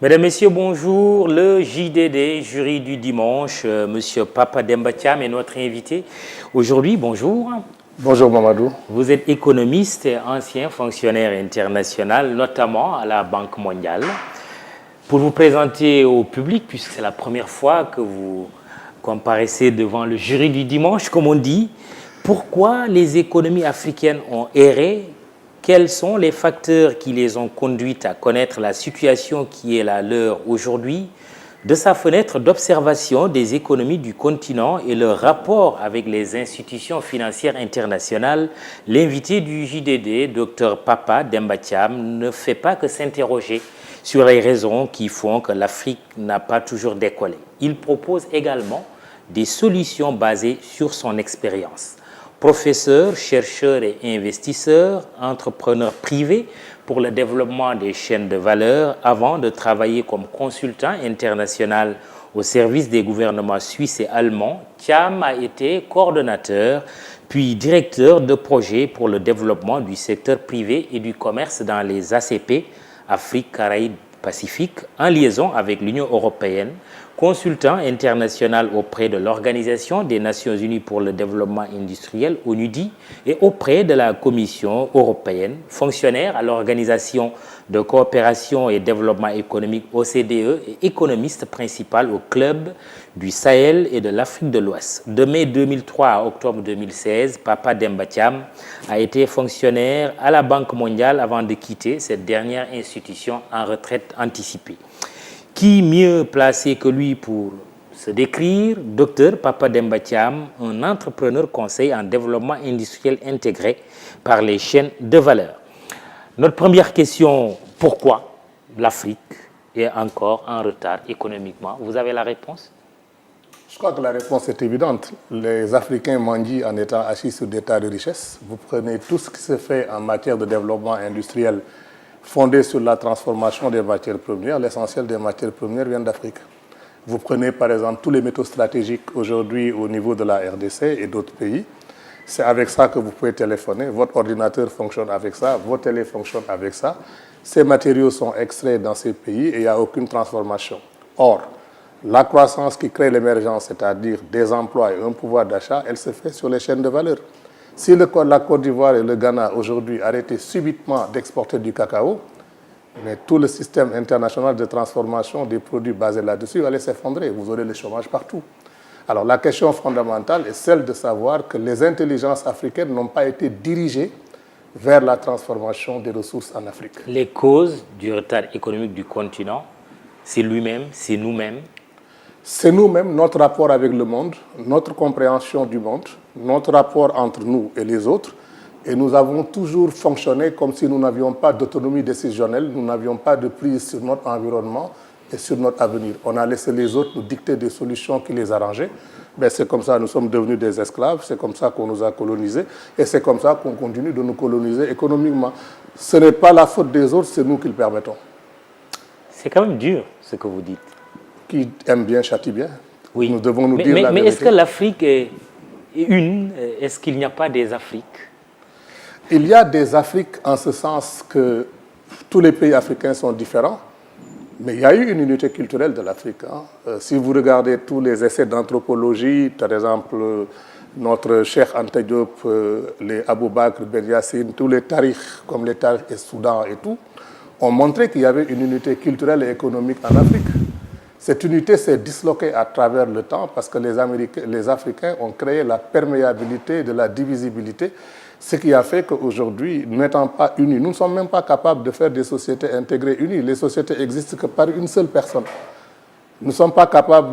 Mesdames, Messieurs, bonjour. Le JDD, jury du dimanche, Monsieur Papa Demba Thiam est notre invité. Aujourd'hui, bonjour. Bonjour Mamadou. Vous êtes économiste et ancien fonctionnaire international, notamment à la Banque mondiale. Pour vous présenter au public, puisque c'est la première fois que vous comparaissez devant le jury du dimanche, comme on dit, pourquoi les économies africaines ont erré? Quels sont les facteurs qui les ont conduites à connaître la situation qui est la leur aujourd'hui? De sa fenêtre d'observation des économies du continent et leur rapport avec les institutions financières internationales, l'invité du JDD, Dr Papa Demba Thiam, ne fait pas que s'interroger sur les raisons qui font que l'Afrique n'a pas toujours décollé. Il propose également des solutions basées sur son expérience. Professeur, chercheur et investisseur, entrepreneur privé pour le développement des chaînes de valeur avant de travailler comme consultant international au service des gouvernements suisses et allemands, Thiam a été coordonnateur puis directeur de projet pour le développement du secteur privé et du commerce dans les ACP, Afrique, Caraïbes, Pacifique, en liaison avec l'Union européenne, consultant international auprès de l'Organisation des Nations Unies pour le développement industriel, ONUDI, et auprès de la Commission européenne, fonctionnaire à l'Organisation de coopération et développement économique OCDE et économiste principal au Club du Sahel et de l'Afrique de l'Ouest. De mai 2003 à octobre 2016, Papa Demba Thiam a été fonctionnaire à la Banque mondiale avant de quitter cette dernière institution en retraite anticipée. Qui mieux placé que lui pour se décrire? Docteur Papa Demba Thiam, un entrepreneur conseil en développement industriel intégré par les chaînes de valeur. Notre première question, pourquoi l'Afrique est encore en retard économiquement? Vous avez la réponse? Je crois que la réponse est évidente. Les Africains mendient en étant assis sur des tas de richesses. Vous prenez tout ce qui se fait en matière de développement industriel fondé sur la transformation des matières premières. L'essentiel des matières premières vient d'Afrique. Vous prenez par exemple tous les métaux stratégiques aujourd'hui au niveau de la RDC et d'autres pays. C'est avec ça que vous pouvez téléphoner. Votre ordinateur fonctionne avec ça, vos télés fonctionnent avec ça. Ces matériaux sont extraits dans ces pays et il n'y a aucune transformation. Or, la croissance qui crée l'émergence, c'est-à-dire des emplois et un pouvoir d'achat, elle se fait sur les chaînes de valeur. Si la Côte d'Ivoire et le Ghana aujourd'hui arrêtaient subitement d'exporter du cacao, mais tout le système international de transformation des produits basés là-dessus allait s'effondrer. Vous aurez le chômage partout. Alors la question fondamentale est celle de savoir que les intelligences africaines n'ont pas été dirigées vers la transformation des ressources en Afrique. Les causes du retard économique du continent, c'est lui-même, c'est nous-mêmes. C'est nous-mêmes, notre rapport avec le monde, notre compréhension du monde, notre rapport entre nous et les autres. Et nous avons toujours fonctionné comme si nous n'avions pas d'autonomie décisionnelle, nous n'avions pas de prise sur notre environnement et sur notre avenir. On a laissé les autres nous dicter des solutions qui les arrangeaient. Ben, c'est comme ça que nous sommes devenus des esclaves, c'est comme ça qu'on nous a colonisés et c'est comme ça qu'on continue de nous coloniser économiquement. Ce n'est pas la faute des autres, c'est nous qui le permettons. C'est quand même dur ce que vous dites. Qui aime bien châtie bien. Oui. Nous devons nous dire la vérité. Mais est-ce que l'Afrique est une? Est-ce qu'il n'y a pas des Afriques? Il y a des Afriques en ce sens que tous les pays africains sont différents, mais il y a eu une unité culturelle de l'Afrique. Si vous regardez tous les essais d'anthropologie, par exemple notre Cheikh Anta Diop, les Abou Bakr Ben Yassine, tous les tarikhs comme les tarikhs et Soudan et tout, ont montré qu'il y avait une unité culturelle et économique en Afrique. Cette unité s'est disloquée à travers le temps parce que les Africains ont créé la perméabilité de la divisibilité, ce qui a fait qu'aujourd'hui, n'étant pas unis, nous ne sommes même pas capables de faire des sociétés intégrées unies. Les sociétés existent que par une seule personne. Nous ne sommes pas capables,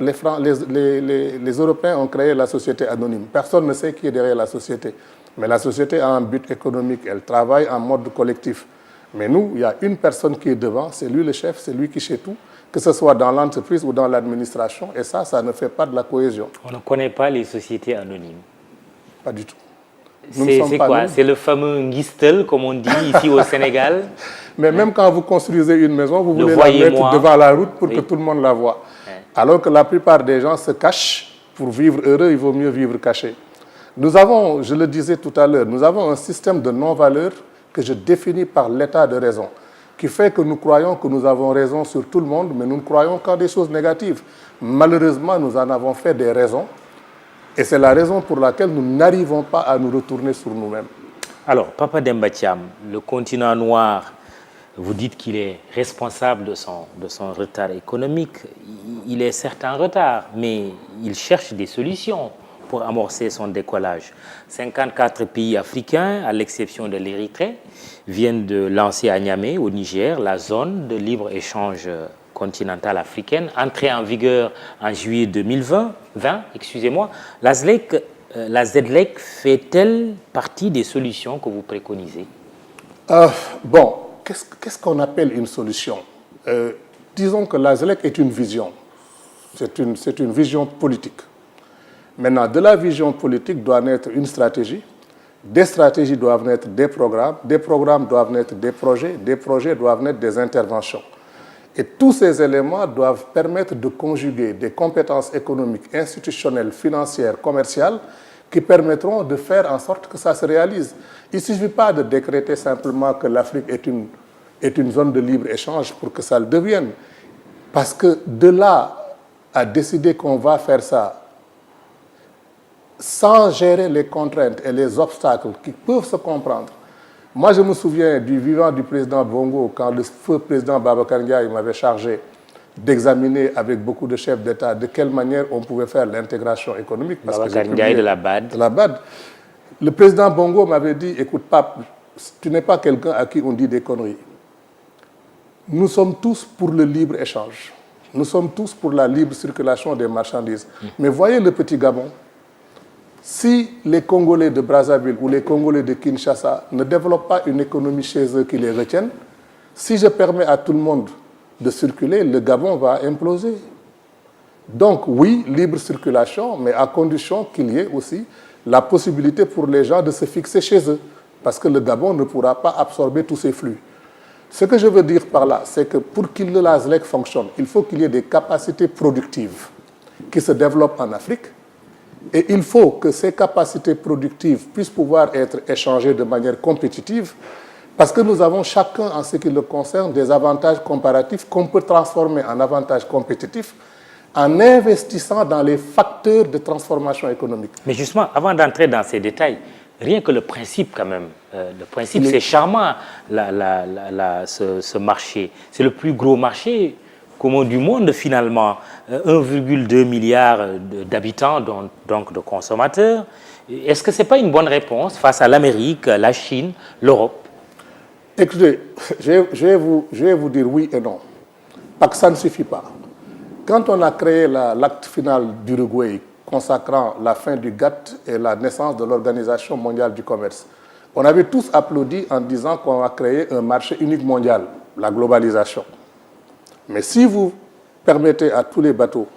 les Européens ont créé la société anonyme. Personne ne sait qui est derrière la société. Mais la société a un but économique, elle travaille en mode collectif. Mais nous, il y a une personne qui est devant, c'est lui le chef, c'est lui qui fait tout, que ce soit dans l'entreprise ou dans l'administration, et ça ne fait pas de la cohésion. On ne connaît pas les sociétés anonymes. Pas du tout. C'est quoi? C'est le fameux ngistel, comme on dit ici au Sénégal. Mais même quand vous construisez une maison, vous voulez la mettre devant la route pour que tout le monde la voie. Alors que la plupart des gens se cachent. Pour vivre heureux, il vaut mieux vivre caché. Nous avons, je le disais tout à l'heure, nous avons un système de non-valeur que je définis par l'état de raison, qui fait que nous croyons que nous avons raison sur tout le monde, mais nous ne croyons qu'en des choses négatives. Malheureusement, nous en avons fait des raisons, et c'est la raison pour laquelle nous n'arrivons pas à nous retourner sur nous-mêmes. Alors, Papa Demba Thiam, le continent noir, vous dites qu'il est responsable de son retard économique. Il est certes en retard, mais il cherche des solutions pour amorcer son décollage. 54 pays africains, à l'exception de l'Érythrée, viennent de lancer à Niamey, au Niger, la zone de libre-échange continentale africaine, entrée en vigueur en juillet 2020. La ZLEC fait-elle partie des solutions que vous préconisez? Bon, qu'est-ce qu'on appelle une solution? Disons que la ZLEC est une vision. C'est une vision politique. Maintenant, de la vision politique doit naître une stratégie. Des stratégies doivent naître des programmes doivent naître des projets doivent naître des interventions. Et tous ces éléments doivent permettre de conjuguer des compétences économiques, institutionnelles, financières, commerciales, qui permettront de faire en sorte que ça se réalise. Il ne suffit pas de décréter simplement que l'Afrique est une zone de libre-échange pour que ça le devienne. Parce que de là à décider qu'on va faire ça, sans gérer les contraintes et les obstacles qui peuvent se comprendre. Moi, je me souviens du vivant du président Bongo, quand le feu président Babacar Ndiaye m'avait chargé d'examiner avec beaucoup de chefs d'État de quelle manière on pouvait faire l'intégration économique. Babacar Ndiaye de la BAD. Le président Bongo m'avait dit, écoute, Pape, tu n'es pas quelqu'un à qui on dit des conneries. Nous sommes tous pour le libre-échange. Nous sommes tous pour la libre circulation des marchandises. Mais voyez le petit Gabon. Si les Congolais de Brazzaville ou les Congolais de Kinshasa ne développent pas une économie chez eux qui les retienne, si je permets à tout le monde de circuler, le Gabon va imploser. Donc oui, libre circulation, mais à condition qu'il y ait aussi la possibilité pour les gens de se fixer chez eux, parce que le Gabon ne pourra pas absorber tous ces flux. Ce que je veux dire par là, c'est que pour que la ZLEC fonctionne, il faut qu'il y ait des capacités productives qui se développent en Afrique. Et il faut que ces capacités productives puissent pouvoir être échangées de manière compétitive, parce que nous avons chacun, en ce qui le concerne, des avantages comparatifs qu'on peut transformer en avantages compétitifs en investissant dans les facteurs de transformation économique. Mais justement, avant d'entrer dans ces détails, rien que le principe quand même, le principe c'est charmant, ce marché. C'est le plus gros marché commun du monde finalement, 1,2 milliard d'habitants, donc de consommateurs. Est-ce que ce n'est pas une bonne réponse face à l'Amérique, la Chine, l'Europe? Écoutez, je vais vous dire oui et non. Parce que ça ne suffit pas. Quand on a créé l'acte final d'Uruguay consacrant la fin du GATT et la naissance de l'Organisation mondiale du commerce, on avait tous applaudi en disant qu'on va créer un marché unique mondial, la globalisation. Mais si vous permettez à tous les bateaux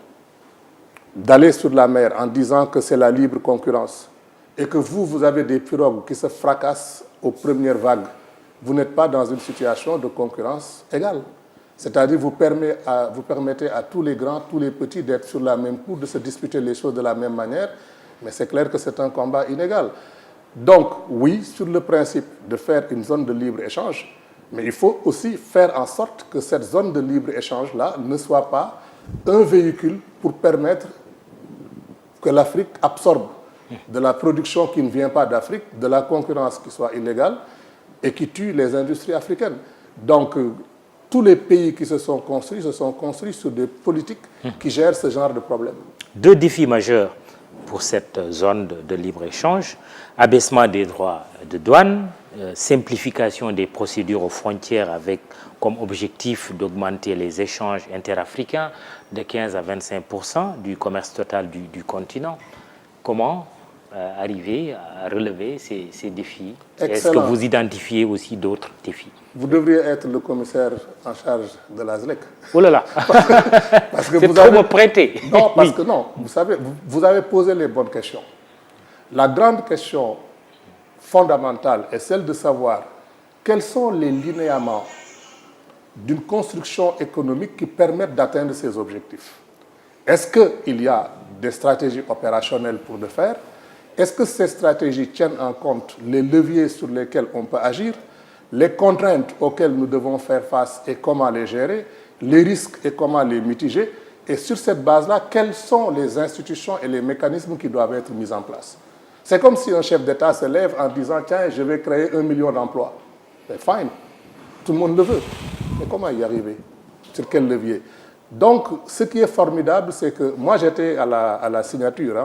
d'aller sur la mer en disant que c'est la libre concurrence et que vous avez des pirogues qui se fracassent aux premières vagues, vous n'êtes pas dans une situation de concurrence égale. C'est-à-dire vous permettez à tous les grands, tous les petits d'être sur la même cour, de se disputer les choses de la même manière, mais c'est clair que c'est un combat inégal. Donc oui, sur le principe de faire une zone de libre-échange, mais il faut aussi faire en sorte que cette zone de libre-échange-là ne soit pas un véhicule pour permettre que l'Afrique absorbe de la production qui ne vient pas d'Afrique, de la concurrence qui soit illégale et qui tue les industries africaines. Donc, tous les pays qui se sont construits sur des politiques qui gèrent ce genre de problème. Deux défis majeurs pour cette zone de libre-échange: abaissement des droits de douane, simplification des procédures aux frontières avec comme objectif d'augmenter les échanges interafricains de 15 à 25% du commerce total du continent. Comment arriver à relever ces défis? Est-ce que vous identifiez aussi d'autres défis? Vous devriez être le commissaire en charge de la ZLEC. Oh là là. Parce que c'est vous trop avez... me prêter. Non, parce que non, vous savez, vous avez posé les bonnes questions. La grande question fondamentale est celle de savoir quels sont les linéaments d'une construction économique qui permettent d'atteindre ces objectifs. Est-ce qu'il y a des stratégies opérationnelles pour le faire? Est-ce que ces stratégies tiennent en compte les leviers sur lesquels on peut agir? les contraintes auxquelles nous devons faire face et comment les gérer, les risques et comment les mitiger, et sur cette base-là, quelles sont les institutions et les mécanismes qui doivent être mis en place. C'est comme si un chef d'État se lève en disant « Tiens, je vais créer 1 million d'emplois ». C'est fine, tout le monde le veut. Mais comment y arriver? Sur quel levier? Donc, ce qui est formidable, c'est que moi, j'étais à la signature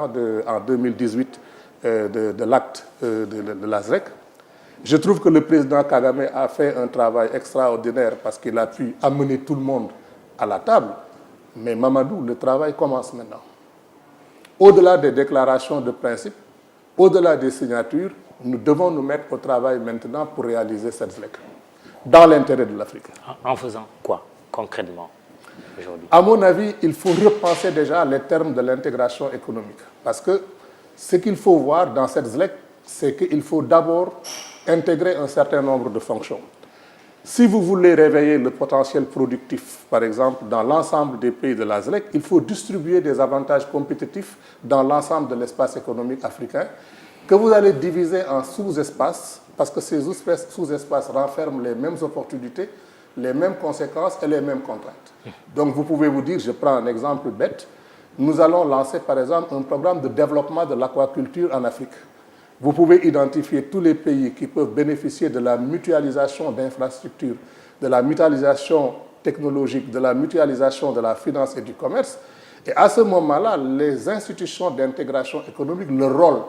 en 2018 de l'acte de l'ASREC. Je trouve que le président Kagame a fait un travail extraordinaire parce qu'il a pu amener tout le monde à la table. Mais Mamadou, le travail commence maintenant. Au-delà des déclarations de principe, au-delà des signatures, nous devons nous mettre au travail maintenant pour réaliser cette ZLEC, dans l'intérêt de l'Afrique. En faisant quoi, concrètement, aujourd'hui? À mon avis, il faut repenser déjà les termes de l'intégration économique. Parce que ce qu'il faut voir dans cette ZLEC, c'est qu'il faut d'abord intégrer un certain nombre de fonctions. Si vous voulez réveiller le potentiel productif, par exemple, dans l'ensemble des pays de la ZLEC, il faut distribuer des avantages compétitifs dans l'ensemble de l'espace économique africain que vous allez diviser en sous-espaces, parce que ces sous-espaces renferment les mêmes opportunités, les mêmes conséquences et les mêmes contraintes. Donc vous pouvez vous dire, je prends un exemple bête, nous allons lancer par exemple un programme de développement de l'aquaculture en Afrique. Vous pouvez identifier tous les pays qui peuvent bénéficier de la mutualisation d'infrastructures, de la mutualisation technologique, de la mutualisation de la finance et du commerce. Et à ce moment-là, les institutions d'intégration économique, leur rôle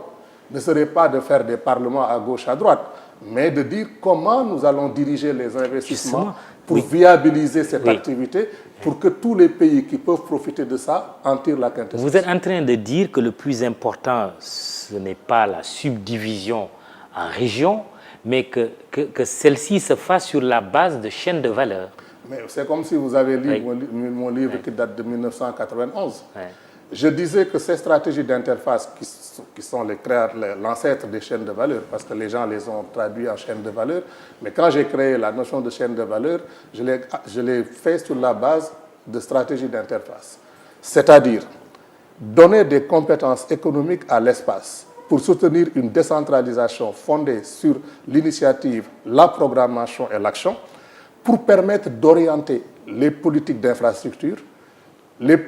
ne serait pas de faire des parlements à gauche, à droite, mais de dire comment nous allons diriger les investissements pour viabiliser cette activité, pour que tous les pays qui peuvent profiter de ça en tirent la quintessence. Vous êtes en train de dire que le plus important, ce n'est pas la subdivision en régions, mais que celle-ci se fasse sur la base de chaînes de valeur. Mais c'est comme si vous avez lu mon livre qui date de 1991. Je disais que ces stratégies d'interface qui sont l'ancêtre des chaînes de valeur, parce que les gens les ont traduits en chaînes de valeur, mais quand j'ai créé la notion de chaîne de valeur, je l'ai fait sur la base de stratégies d'interface. C'est-à-dire donner des compétences économiques à l'espace pour soutenir une décentralisation fondée sur l'initiative, la programmation et l'action, pour permettre d'orienter les politiques d'infrastructure,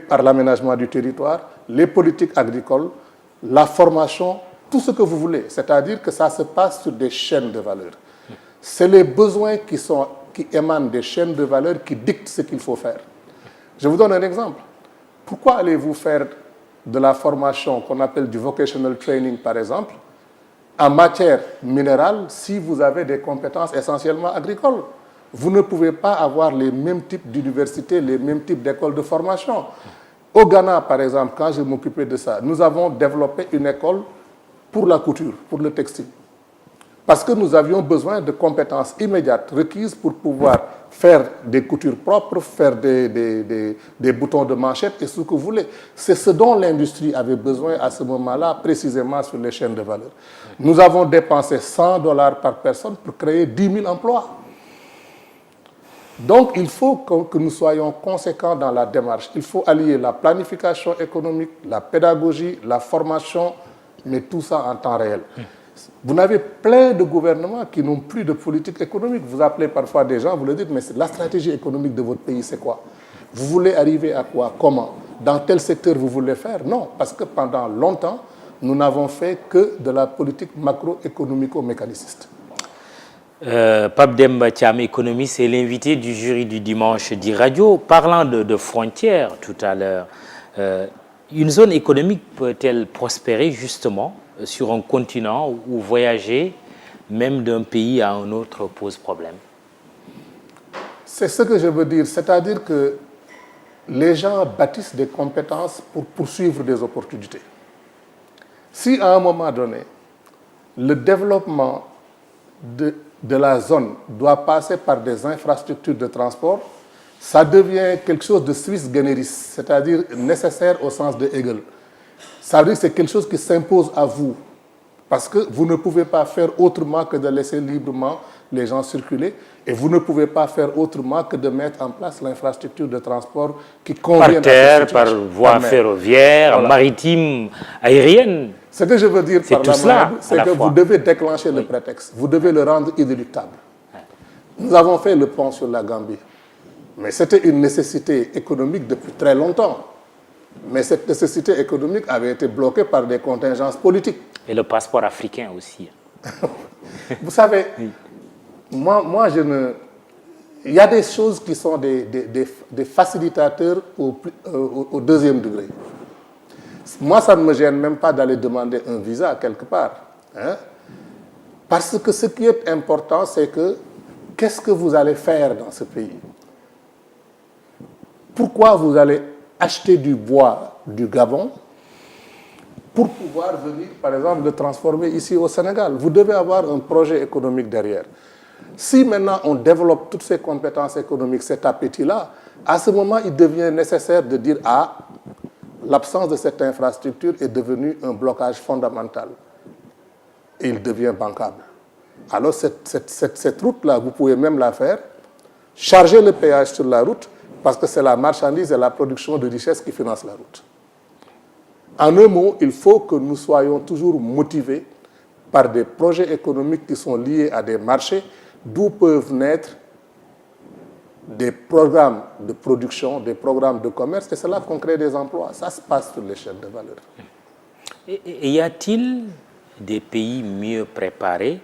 par l'aménagement du territoire, les politiques agricoles, la formation, tout ce que vous voulez. C'est-à-dire que ça se passe sur des chaînes de valeur. C'est les besoins qui émanent des chaînes de valeur qui dictent ce qu'il faut faire. Je vous donne un exemple. Pourquoi allez-vous faire de la formation qu'on appelle du vocational training, par exemple, en matière minérale si vous avez des compétences essentiellement agricoles? Vous ne pouvez pas avoir les mêmes types d'universités, les mêmes types d'écoles de formation. Au Ghana, par exemple, quand je m'occupais de ça, nous avons développé une école pour la couture, pour le textile. Parce que nous avions besoin de compétences immédiates requises pour pouvoir faire des coutures propres, faire des boutons de manchette et ce que vous voulez. C'est ce dont l'industrie avait besoin à ce moment-là, précisément sur les chaînes de valeur. Nous avons dépensé $100 par personne pour créer 10 000 emplois. Donc, il faut que nous soyons conséquents dans la démarche. Il faut allier la planification économique, la pédagogie, la formation, mais tout ça en temps réel. Vous avez plein de gouvernements qui n'ont plus de politique économique. Vous appelez parfois des gens, vous leur dites, mais la stratégie économique de votre pays, c'est quoi? Vous voulez arriver à quoi? Comment? Dans tel secteur vous voulez faire? Non, parce que pendant longtemps, nous n'avons fait que de la politique macroéconomico-mécaniciste. Pape Demba Thiam, économiste, est l'invité du jury du dimanche d'e-radio. Parlant de frontières tout à l'heure, une zone économique peut-elle prospérer justement sur un continent où voyager, même d'un pays à un autre, pose problème? C'est ce que je veux dire, c'est-à-dire que les gens bâtissent des compétences pour poursuivre des opportunités. Si à un moment donné, le développement de la zone doit passer par des infrastructures de transport, ça devient quelque chose de Swiss generis, c'est-à-dire nécessaire au sens de Hegel. Ça veut dire que c'est quelque chose qui s'impose à vous, parce que vous ne pouvez pas faire autrement que de laisser librement les gens circuler, et vous ne pouvez pas faire autrement que de mettre en place l'infrastructure de transport qui convient par terre, par voie ferroviaire, voilà, maritime, aérienne. Ce que je veux dire par là, c'est que vous devez déclencher le prétexte, vous devez le rendre inéluctable. Nous avons fait le pont sur la Gambie. Mais c'était une nécessité économique depuis très longtemps. Mais cette nécessité économique avait été bloquée par des contingences politiques. Et le passeport africain aussi. Vous savez, moi je ne... Il y a des choses qui sont des facilitateurs au deuxième degré. Moi, ça ne me gêne même pas d'aller demander un visa quelque part. Hein? Parce que ce qui est important, c'est que qu'est-ce que vous allez faire dans ce pays? Pourquoi vous allez acheter du bois du Gabon pour pouvoir venir, par exemple, le transformer ici au Sénégal? Vous devez avoir un projet économique derrière. Si maintenant on développe toutes ces compétences économiques, cet appétit-là, à ce moment, il devient nécessaire de dire « Ah, l'absence de cette infrastructure est devenue un blocage fondamental. » Et il devient bancable. Alors cette route-là, vous pouvez même la faire, charger le péage sur la route, parce que c'est la marchandise et la production de richesses qui financent la route. En un mot, il faut que nous soyons toujours motivés par des projets économiques qui sont liés à des marchés, d'où peuvent naître des programmes de production, des programmes de commerce, et c'est là qu'on crée des emplois. Ça se passe sur l'échelle de valeur. Et y a-t-il des pays mieux préparés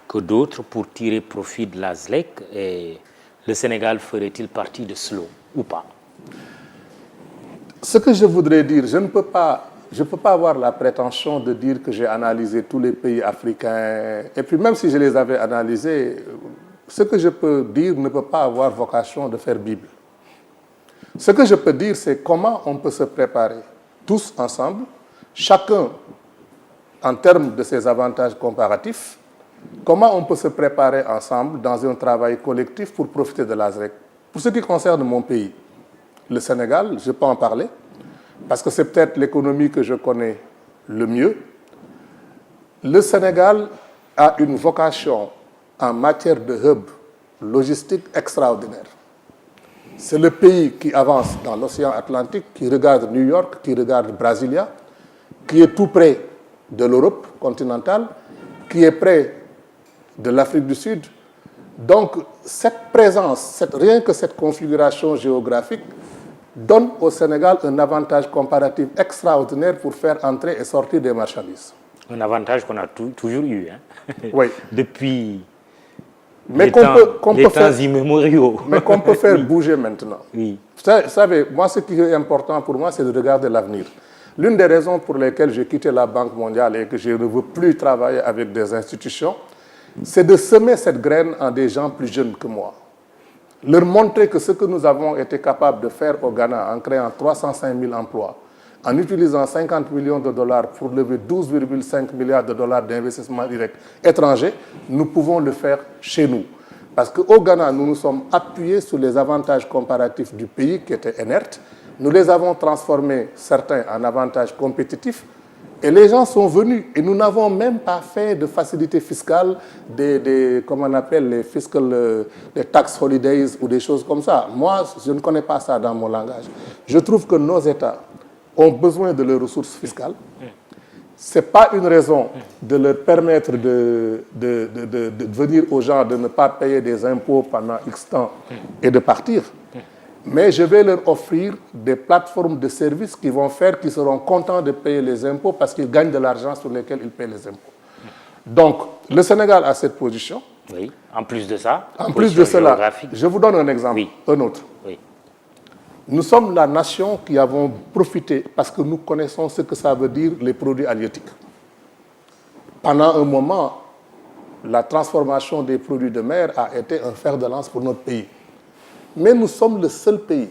que d'autres pour tirer profit de la ZLEC? Et le Sénégal ferait-il partie de cela ou pas? Ce que je voudrais dire, je ne peux pas avoir la prétention de dire que j'ai analysé tous les pays africains. Et puis même si je les avais analysés, ce que je peux dire ne peut pas avoir vocation de faire Bible. Ce que je peux dire, c'est comment on peut se préparer tous ensemble, chacun en termes de ses avantages comparatifs, comment on peut se préparer ensemble dans un travail collectif pour profiter de la ZLEC. Pour ce qui concerne mon pays, le Sénégal, je peux en parler, parce que c'est peut-être l'économie que je connais le mieux. Le Sénégal a une vocation en matière de hub logistique extraordinaire. C'est le pays qui avance dans l'océan Atlantique, qui regarde New York, qui regarde Brasilia, qui est tout près de l'Europe continentale, qui est près de l'Afrique du Sud. Donc, cette présence, rien que cette configuration géographique, donne au Sénégal un avantage comparatif extraordinaire pour faire entrer et sortir des marchandises. Un avantage qu'on a toujours eu, hein? Oui. Depuis mais les temps immémoriaux. Mais qu'on peut faire bouger maintenant. Oui. Vous savez, moi, ce qui est important pour moi, c'est de regarder l'avenir. L'une des raisons pour lesquelles j'ai quitté la Banque mondiale et que je ne veux plus travailler avec des institutions, c'est de semer cette graine en des gens plus jeunes que moi. Leur montrer que ce que nous avons été capables de faire au Ghana en créant 305 000 emplois, en utilisant 50 millions de dollars pour lever 12,5 milliards de dollars d'investissement direct étranger, nous pouvons le faire chez nous. Parce qu'au Ghana, nous nous sommes appuyés sur les avantages comparatifs du pays qui étaient inertes. Nous les avons transformés, certains, en avantages compétitifs. Et les gens sont venus. Et nous n'avons même pas fait de facilités fiscales, comment on appelle, les tax holidays ou des choses comme ça. Moi, je ne connais pas ça dans mon langage. Je trouve que nos États ont besoin de leurs ressources fiscales. Ce n'est pas une raison de leur permettre de venir aux gens, de ne pas payer des impôts pendant X temps et de partir. Mais je vais leur offrir des plateformes de services qui vont faire qu'ils seront contents de payer les impôts parce qu'ils gagnent de l'argent sur lequel ils paient les impôts. Donc, le Sénégal a cette position. Oui, en plus de ça. En plus de cela, je vous donne un exemple, oui. Un autre. Oui. Nous sommes la nation qui avons profité parce que nous connaissons ce que ça veut dire les produits halieutiques. Pendant un moment, la transformation des produits de mer a été un fer de lance pour notre pays. Mais nous sommes le seul pays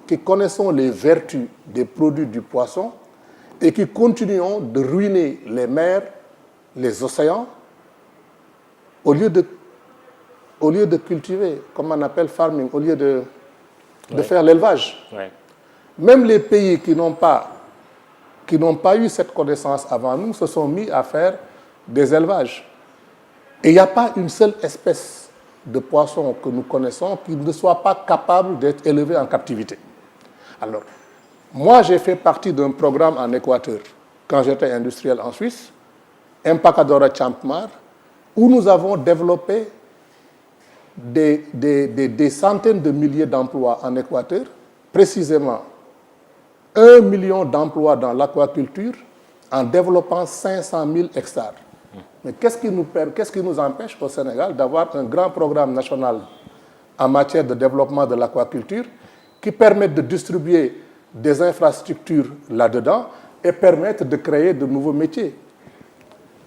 qui connaissons les vertus des produits du poisson et qui continuons de ruiner les mers, les océans, au lieu de cultiver, comme on appelle farming, au lieu de faire l'élevage. Ouais. Même les pays qui n'ont pas eu cette connaissance avant nous se sont mis à faire des élevages. Et il n'y a pas une seule espèce de poissons que nous connaissons qui ne soit pas capable d'être élevé en captivité. Alors, moi, j'ai fait partie d'un programme en Équateur, quand j'étais industriel en Suisse, Empacadora Champmar, où nous avons développé des centaines de milliers d'emplois en Équateur, précisément 1 million d'emplois dans l'aquaculture en développant 500 000 hectares. Mais qu'est-ce qui nous empêche au Sénégal d'avoir un grand programme national en matière de développement de l'aquaculture qui permette de distribuer des infrastructures là-dedans et permettre de créer de nouveaux métiers?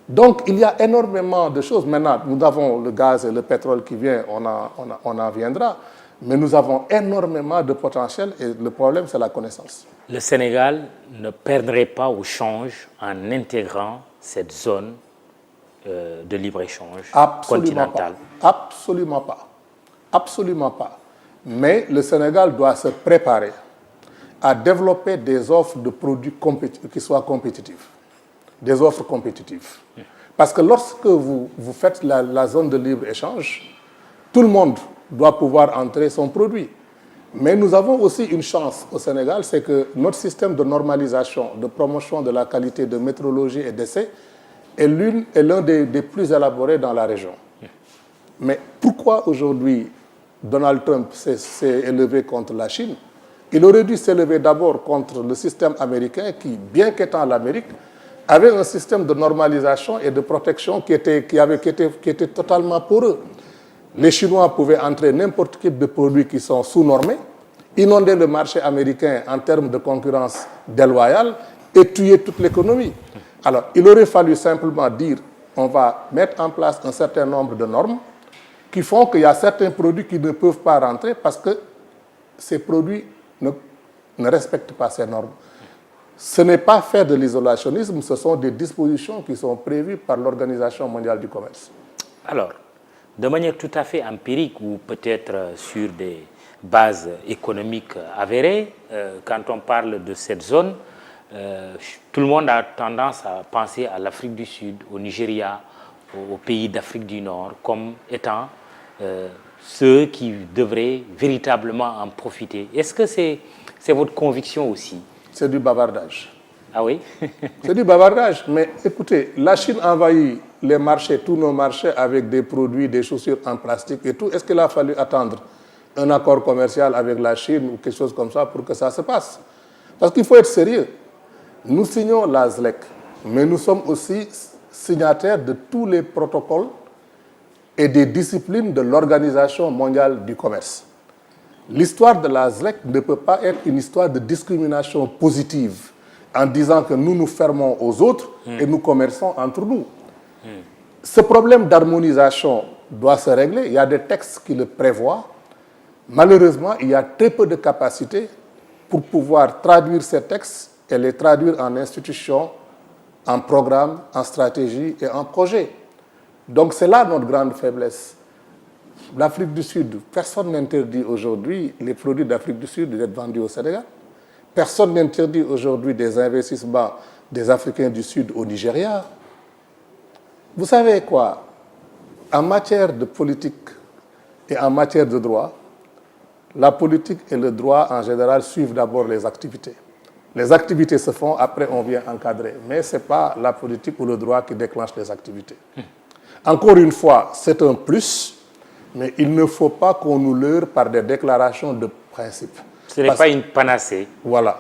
Donc, il y a énormément de choses. Maintenant, nous avons le gaz et le pétrole qui vient, on en viendra, mais nous avons énormément de potentiel et le problème, c'est la connaissance. Le Sénégal ne perdrait pas au change en intégrant cette zone de libre-échange continentale? Absolument pas. Absolument pas. Mais le Sénégal doit se préparer à développer des offres de produits qui soient compétitifs. Des offres compétitives. Parce que lorsque vous faites la zone de libre-échange, tout le monde doit pouvoir entrer son produit. Mais nous avons aussi une chance au Sénégal, c'est que notre système de normalisation, de promotion de la qualité, de métrologie et d'essai est l'un des plus élaborés dans la région. Mais pourquoi aujourd'hui Donald Trump s'est élevé contre la Chine? Il aurait dû s'élever d'abord contre le système américain qui, bien qu'étant l'Amérique, avait un système de normalisation et de protection qui était totalement poreux. Les Chinois pouvaient entrer n'importe quel de produits qui sont sous-normés, inonder le marché américain en termes de concurrence déloyale et tuer toute l'économie. Alors, il aurait fallu simplement dire on va mettre en place un certain nombre de normes qui font qu'il y a certains produits qui ne peuvent pas rentrer parce que ces produits ne respectent pas ces normes. Ce n'est pas faire de l'isolationnisme, ce sont des dispositions qui sont prévues par l'Organisation mondiale du commerce. Alors, de manière tout à fait empirique ou peut-être sur des bases économiques avérées, quand on parle de cette zone, tout le monde a tendance à penser à l'Afrique du Sud, au Nigeria, aux pays d'Afrique du Nord, comme étant ceux qui devraient véritablement en profiter. Est-ce que c'est votre conviction aussi? C'est du bavardage. Ah oui? C'est du bavardage. Mais écoutez, la Chine envahit les marchés, tous nos marchés, avec des produits, des chaussures en plastique et tout. Est-ce qu'il a fallu attendre un accord commercial avec la Chine ou quelque chose comme ça pour que ça se passe? Parce qu'il faut être sérieux. Nous signons la ZLEC, mais nous sommes aussi signataires de tous les protocoles et des disciplines de l'Organisation mondiale du commerce. L'histoire de la ZLEC ne peut pas être une histoire de discrimination positive en disant que nous nous fermons aux autres et nous commerçons entre nous. Ce problème d'harmonisation doit se régler. Il y a des textes qui le prévoient. Malheureusement, il y a très peu de capacités pour pouvoir traduire ces textes et les traduire en institutions, en programmes, en stratégies et en projets. Donc c'est là notre grande faiblesse. L'Afrique du Sud, personne n'interdit aujourd'hui les produits d'Afrique du Sud d'être vendus au Sénégal. Personne n'interdit aujourd'hui des investissements des Africains du Sud au Nigeria. Vous savez quoi? En matière de politique et en matière de droit, la politique et le droit en général suivent d'abord les activités. Les activités se font, après on vient encadrer. Mais ce n'est pas la politique ou le droit qui déclenche les activités. Encore une fois, c'est un plus, mais il ne faut pas qu'on nous leurre par des déclarations de principe. Ce n'est pas une panacée. Voilà,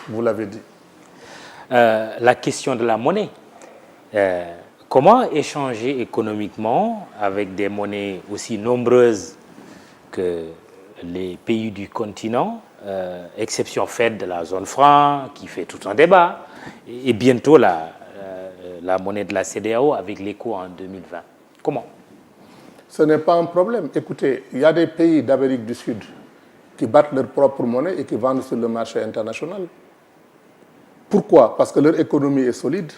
vous l'avez dit. La question de la monnaie. Comment échanger économiquement avec des monnaies aussi nombreuses que les pays du continent, exception faite de la zone franc, qui fait tout un débat, et bientôt la monnaie de la CEDEAO avec l'écho en 2020. Comment? Ce n'est pas un problème. Écoutez, il y a des pays d'Amérique du Sud qui battent leur propre monnaie et qui vendent sur le marché international. Pourquoi? Parce que leur économie est solide,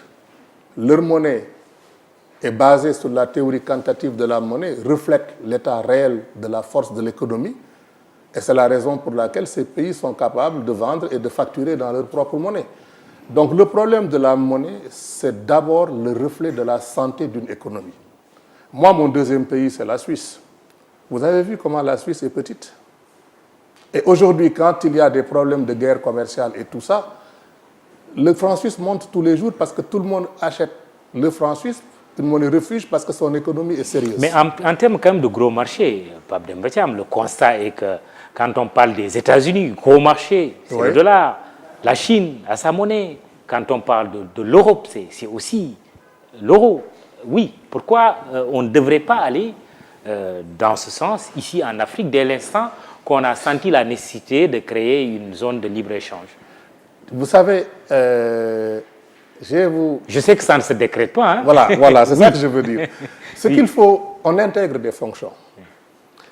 leur monnaie est basée sur la théorie quantitative de la monnaie, reflète l'état réel de la force de l'économie, et c'est la raison pour laquelle ces pays sont capables de vendre et de facturer dans leur propre monnaie. Donc le problème de la monnaie, c'est d'abord le reflet de la santé d'une économie. Moi, mon deuxième pays, c'est la Suisse. Vous avez vu comment la Suisse est petite? Et aujourd'hui, quand il y a des problèmes de guerre commerciale et tout ça, le franc suisse monte tous les jours parce que tout le monde achète le franc suisse une monnaie refuge parce que son économie est sérieuse. Mais en termes quand même de gros marchés, Pape Demba Thiam, le constat est que quand on parle des États-Unis, gros marché, c'est Oui. le dollar. La Chine a sa monnaie. Quand on parle de l'Europe, c'est aussi l'euro. Oui, pourquoi on ne devrait pas aller dans ce sens ici en Afrique dès l'instant qu'on a senti la nécessité de créer une zone de libre-échange? Vous savez, Je sais que ça ne se décrète pas. Hein? Voilà, c'est ça que je veux dire. Ce qu'il faut, on intègre des fonctions.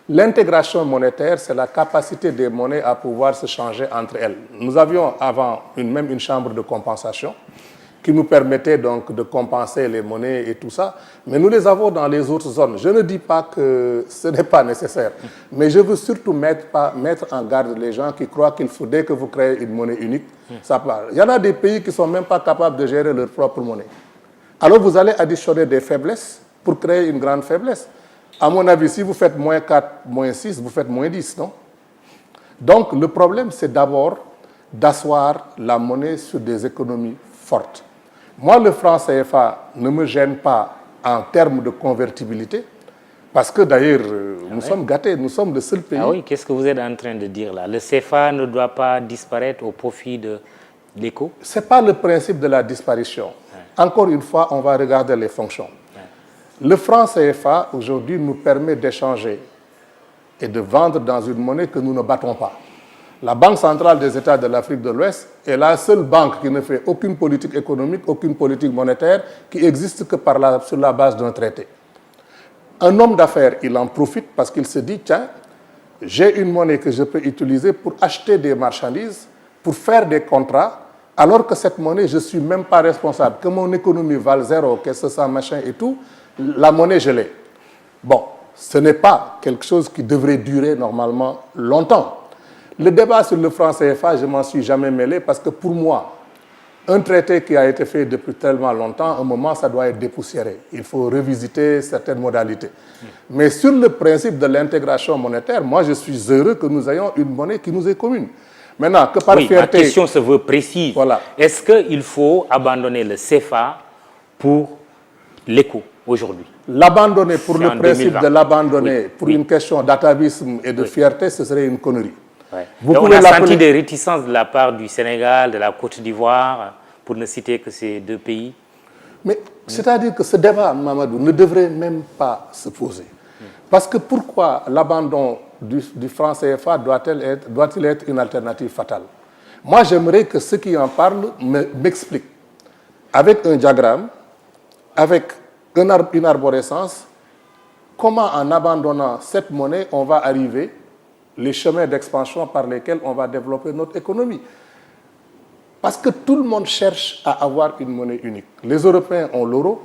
L'intégration monétaire, c'est la capacité des monnaies à pouvoir se changer entre elles. Nous avions avant même une chambre de compensation qui nous permettait donc de compenser les monnaies et tout ça, mais nous les avons dans les autres zones. Je ne dis pas que ce n'est pas nécessaire, mais je veux surtout mettre en garde les gens qui croient qu'il faut, dès que vous créez une monnaie unique, ça part. Il y en a des pays qui ne sont même pas capables de gérer leur propre monnaie. Alors vous allez additionner des faiblesses pour créer une grande faiblesse. À mon avis, si vous faites moins 4, moins 6, vous faites moins 10, non? Donc le problème, c'est d'abord d'asseoir la monnaie sur des économies fortes. Moi, le franc CFA ne me gêne pas en termes de convertibilité, parce que d'ailleurs, nous sommes gâtés, nous sommes le seul pays. Ah oui, qu'est-ce que vous êtes en train de dire là? Le CFA ne doit pas disparaître au profit de l'éco? Ce n'est pas le principe de la disparition. Encore une fois, on va regarder les fonctions. Le franc CFA, aujourd'hui, nous permet d'échanger et de vendre dans une monnaie que nous ne battons pas. La Banque centrale des États de l'Afrique de l'Ouest est la seule banque qui ne fait aucune politique économique, aucune politique monétaire, qui existe que sur la base d'un traité. Un homme d'affaires, il en profite parce qu'il se dit, tiens, j'ai une monnaie que je peux utiliser pour acheter des marchandises, pour faire des contrats, alors que cette monnaie, je ne suis même pas responsable. Que mon économie vale zéro, que ce soit machin et tout, la monnaie, je l'ai. Bon, ce n'est pas quelque chose qui devrait durer normalement longtemps. Le débat sur le franc CFA, je ne m'en suis jamais mêlé parce que pour moi, un traité qui a été fait depuis tellement longtemps, à un moment, ça doit être dépoussiéré. Il faut revisiter certaines modalités. Mais sur le principe de l'intégration monétaire, moi, je suis heureux que nous ayons une monnaie qui nous est commune. Maintenant, que par fierté... Ma question se veut précise. Voilà. Est-ce qu'il faut abandonner le CFA pour l'éco aujourd'hui? L'abandonner pour le principe 2020. de l'abandonner pour Oui. une question d'atavisme et de fierté, ce serait une connerie. Ouais. Vous Donc, pouvez on a senti l'appeler... des réticences de la part du Sénégal, de la Côte d'Ivoire, pour ne citer que ces deux pays. Mais c'est-à-dire que ce débat, Mamadou, ne devrait même pas se poser. Parce que pourquoi l'abandon du franc CFA doit-il être une alternative fatale? Moi, j'aimerais que ceux qui en parlent m'expliquent, avec un diagramme, avec une arborescence, comment en abandonnant cette monnaie, on va arriver les chemins d'expansion par lesquels on va développer notre économie. Parce que tout le monde cherche à avoir une monnaie unique. Les Européens ont l'euro.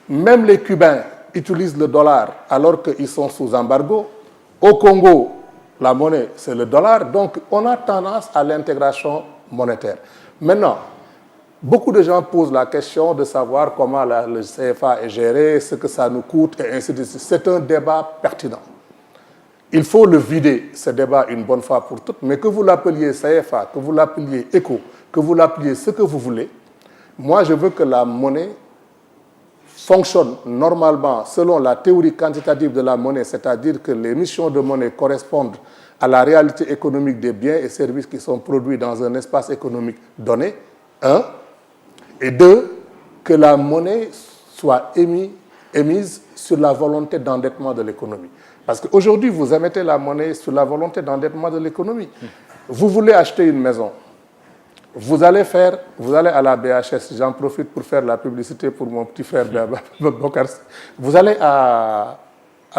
Même les Cubains utilisent le dollar alors qu'ils sont sous embargo. Au Congo, la monnaie, c'est le dollar. Donc, on a tendance à l'intégration monétaire. Maintenant, beaucoup de gens posent la question de savoir comment le CFA est géré, ce que ça nous coûte, et ainsi de suite. C'est un débat pertinent. Il faut le vider, ce débat, une bonne fois pour toutes, mais que vous l'appeliez CFA, que vous l'appeliez ECO, que vous l'appeliez ce que vous voulez, moi je veux que la monnaie fonctionne normalement selon la théorie quantitative de la monnaie, c'est-à-dire que les missions de monnaie correspondent à la réalité économique des biens et services qui sont produits dans un espace économique donné, un, et deux, que la monnaie soit émise sur la volonté d'endettement de l'économie. Parce qu'aujourd'hui, vous émettez la monnaie sur la volonté d'endettement de l'économie. Vous voulez acheter une maison. Vous allez à la BHS, j'en profite pour faire la publicité pour mon petit frère Bokar. Vous allez à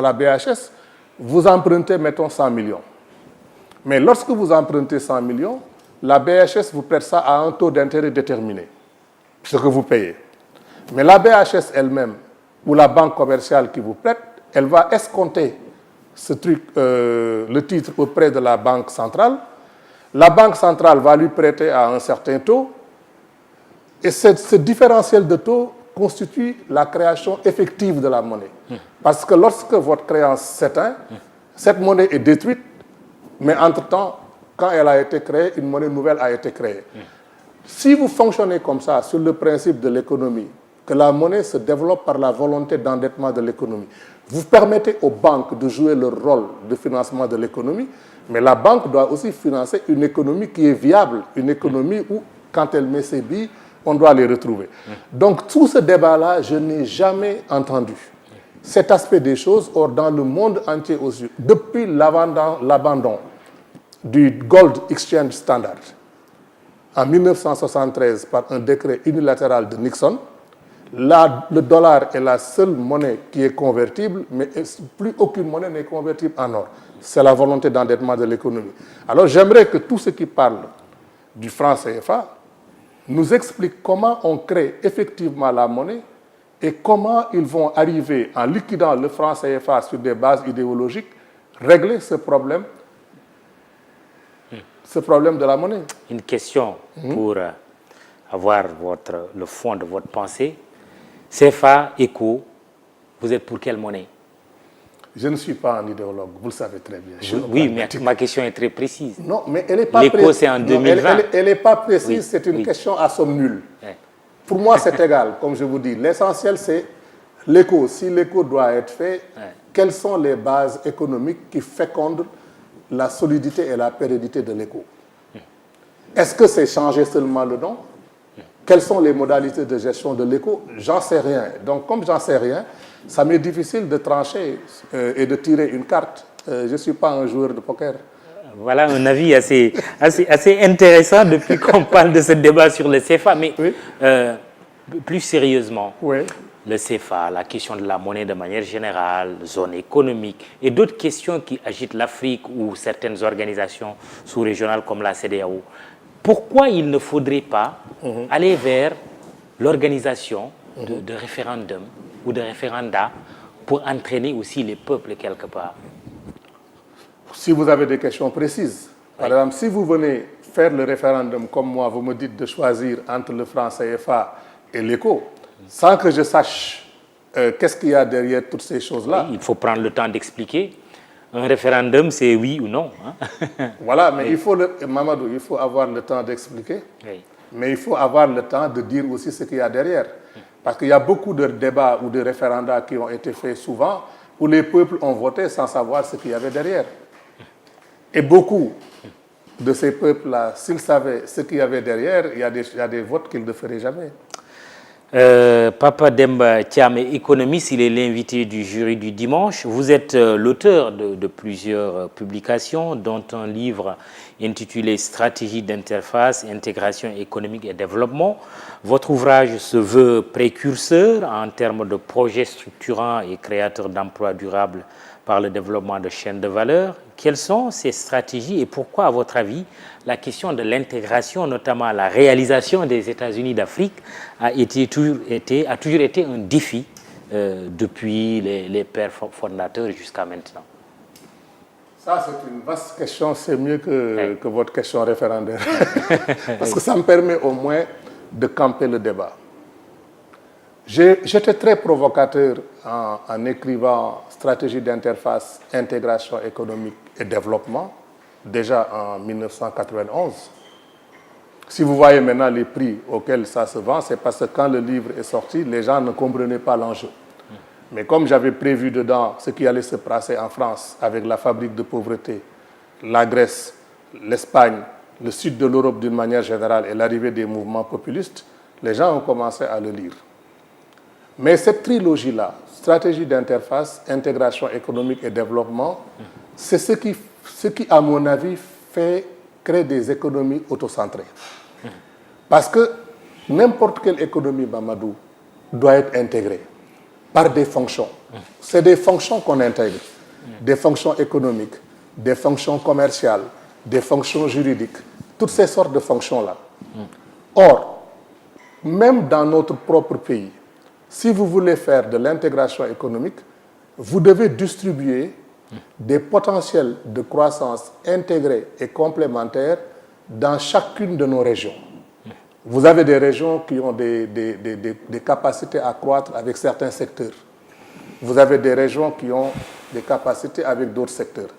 la BHS, vous empruntez, mettons, 100 millions. Mais lorsque vous empruntez 100 millions, la BHS vous prête ça à un taux d'intérêt déterminé, ce que vous payez. Mais la BHS elle-même, ou la banque commerciale qui vous prête, elle va escompter le titre auprès de la banque centrale. La banque centrale va lui prêter à un certain taux. Et ce différentiel de taux constitue la création effective de la monnaie. Parce que lorsque votre créance s'éteint, cette monnaie est détruite, mais entre-temps, quand elle a été créée, une monnaie nouvelle a été créée. Si vous fonctionnez comme ça, sur le principe de l'économie que la monnaie se développe par la volonté d'endettement de l'économie. Vous permettez aux banques de jouer leur rôle de financement de l'économie, mais la banque doit aussi financer une économie qui est viable, une économie où, quand elle met ses billes, on doit les retrouver. Donc, tout ce débat-là, je n'ai jamais entendu cet aspect des choses. Or, dans le monde entier aussi, depuis l'abandon du Gold Exchange Standard en 1973 par un décret unilatéral de Nixon, le dollar est la seule monnaie qui est convertible, mais plus aucune monnaie n'est convertible en or. C'est la volonté d'endettement de l'économie. Alors j'aimerais que tous ceux qui parlent du franc CFA nous expliquent comment on crée effectivement la monnaie et comment ils vont arriver, en liquidant le franc CFA sur des bases idéologiques, régler ce problème de la monnaie. Une question pour avoir le fond de votre pensée. CFA, ECO, vous êtes pour quelle monnaie? Je ne suis pas un idéologue, vous le savez très bien. Oui, mais ma question est très précise. Non, mais elle n'est pas précise. L'ECO, c'est en 2020. Elle n'est pas précise, oui, c'est une oui. question à somme nulle. Ouais. Pour moi, c'est égal, comme je vous dis. L'essentiel, c'est l'ECO. Si l'ECO doit être fait, quelles sont les bases économiques qui fécondent la solidité et la pérennité de l'ECO? Est-ce que c'est changer seulement le nom? Quelles sont les modalités de gestion de l'ECO? J'en sais rien. Donc, comme j'en sais rien, ça m'est difficile de trancher et de tirer une carte. Je ne suis pas un joueur de poker. Voilà un avis assez intéressant depuis qu'on parle de ce débat sur le CFA. Mais oui. Plus sérieusement, oui. Le CFA, la question de la monnaie de manière générale, zone économique et d'autres questions qui agitent l'Afrique ou certaines organisations sous-régionales comme la CEDEAO. Pourquoi il ne faudrait pas aller vers l'organisation de référendums ou de référendats pour entraîner aussi les peuples quelque part? Si vous avez des questions précises, par exemple, si vous venez faire le référendum comme moi, vous me dites de choisir entre le franc CFA et l'ECO, sans que je sache qu'est-ce qu'il y a derrière toutes ces choses-là. Oui, il faut prendre le temps d'expliquer. Un référendum, c'est oui ou non. Hein? Voilà, mais Mamadou, il faut avoir le temps d'expliquer, mais il faut avoir le temps de dire aussi ce qu'il y a derrière. Parce qu'il y a beaucoup de débats ou de référendats qui ont été faits souvent où les peuples ont voté sans savoir ce qu'il y avait derrière. Et beaucoup de ces peuples-là, s'ils savaient ce qu'il y avait derrière, il y a des votes qu'ils ne feraient jamais. Papa Demba Thiam est économiste, il est l'invité du jury du dimanche. Vous êtes l'auteur de plusieurs publications, dont un livre intitulé « Stratégie d'interface, intégration économique et développement ». Votre ouvrage se veut précurseur en termes de projets structurants et créateurs d'emplois durables par le développement de chaînes de valeur. Quelles sont ces stratégies et pourquoi, à votre avis, la question de l'intégration, notamment la réalisation des États-Unis d'Afrique, a toujours été un défi depuis les pères fondateurs jusqu'à maintenant? Ça, c'est une vaste question, c'est mieux que votre question référendaire. Parce que ça me permet au moins de camper le débat. J'étais très provocateur en écrivant Stratégie d'interface, intégration économique et développement, déjà en 1991. Si vous voyez maintenant les prix auxquels ça se vend, c'est parce que quand le livre est sorti, les gens ne comprenaient pas l'enjeu. Mais comme j'avais prévu dedans ce qui allait se passer en France avec la fabrique de pauvreté, la Grèce, l'Espagne, le sud de l'Europe d'une manière générale et l'arrivée des mouvements populistes, les gens ont commencé à le lire. Mais cette trilogie-là, stratégie d'interface, intégration économique et développement, c'est ce qui, à mon avis, crée des économies autocentrées. Parce que n'importe quelle économie, Mamadou, doit être intégrée par des fonctions. C'est des fonctions qu'on intègre. Des fonctions économiques, des fonctions commerciales, des fonctions juridiques, toutes ces sortes de fonctions-là. Or, même dans notre propre pays, si vous voulez faire de l'intégration économique, vous devez distribuer des potentiels de croissance intégrés et complémentaires dans chacune de nos régions. Vous avez des régions qui ont des capacités à croître avec certains secteurs. Vous avez des régions qui ont des capacités avec d'autres secteurs.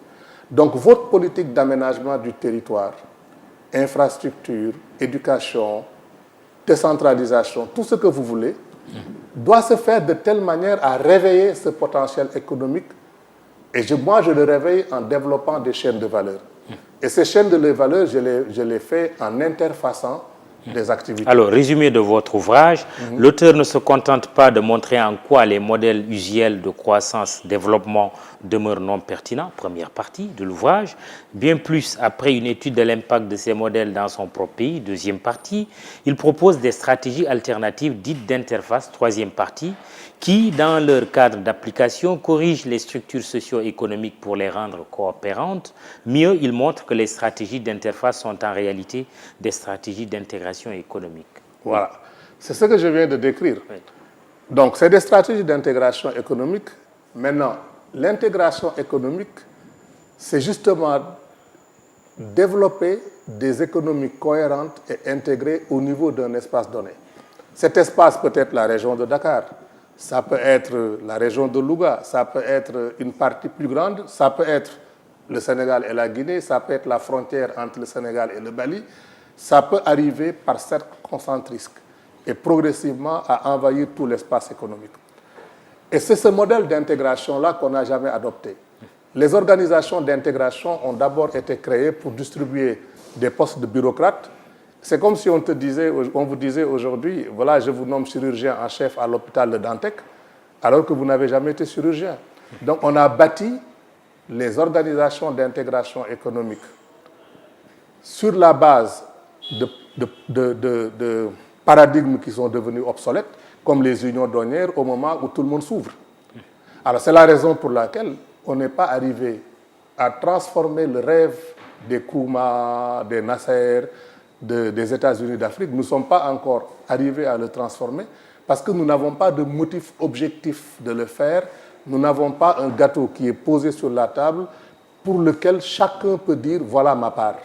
Donc, votre politique d'aménagement du territoire, infrastructure, éducation, décentralisation, tout ce que vous voulez, doit se faire de telle manière à réveiller ce potentiel économique. Et moi, je le réveille en développant des chaînes de valeur. Et ces chaînes de valeur, je les fais en interfaçant des activités. Alors, résumé de votre ouvrage, l'auteur ne se contente pas de montrer en quoi les modèles usuels de croissance-développement demeurent non pertinents, première partie de l'ouvrage. Bien plus, après une étude de l'impact de ces modèles dans son propre pays, deuxième partie, il propose des stratégies alternatives dites d'interface, troisième partie, qui, dans leur cadre d'application, corrigent les structures socio-économiques pour les rendre coopérantes. Mieux, il montre que les stratégies d'interface sont en réalité des stratégies d'intégration économique. Voilà, c'est ce que je viens de décrire. Oui. Donc, c'est des stratégies d'intégration économique. Maintenant, l'intégration économique, c'est justement développer des économies cohérentes et intégrées au niveau d'un espace donné. Cet espace peut être la région de Dakar, ça peut être la région de Louga, ça peut être une partie plus grande, ça peut être le Sénégal et la Guinée, ça peut être la frontière entre le Sénégal et le Mali, ça peut arriver par cercles concentrisques et progressivement à envahir tout l'espace économique. Et c'est ce modèle d'intégration-là qu'on n'a jamais adopté. Les organisations d'intégration ont d'abord été créées pour distribuer des postes de bureaucrates. C'est comme si on vous disait aujourd'hui, voilà, je vous nomme chirurgien en chef à l'hôpital de Dantec, alors que vous n'avez jamais été chirurgien. Donc on a bâti les organisations d'intégration économique sur la base de paradigmes qui sont devenus obsolètes, comme les unions douanières au moment où tout le monde s'ouvre. Alors c'est la raison pour laquelle on n'est pas arrivé à transformer le rêve des Kouma, des Nasser, des États-Unis d'Afrique. Nous ne sommes pas encore arrivés à le transformer parce que nous n'avons pas de motif objectif de le faire. Nous n'avons pas un gâteau qui est posé sur la table pour lequel chacun peut dire « voilà ma part ».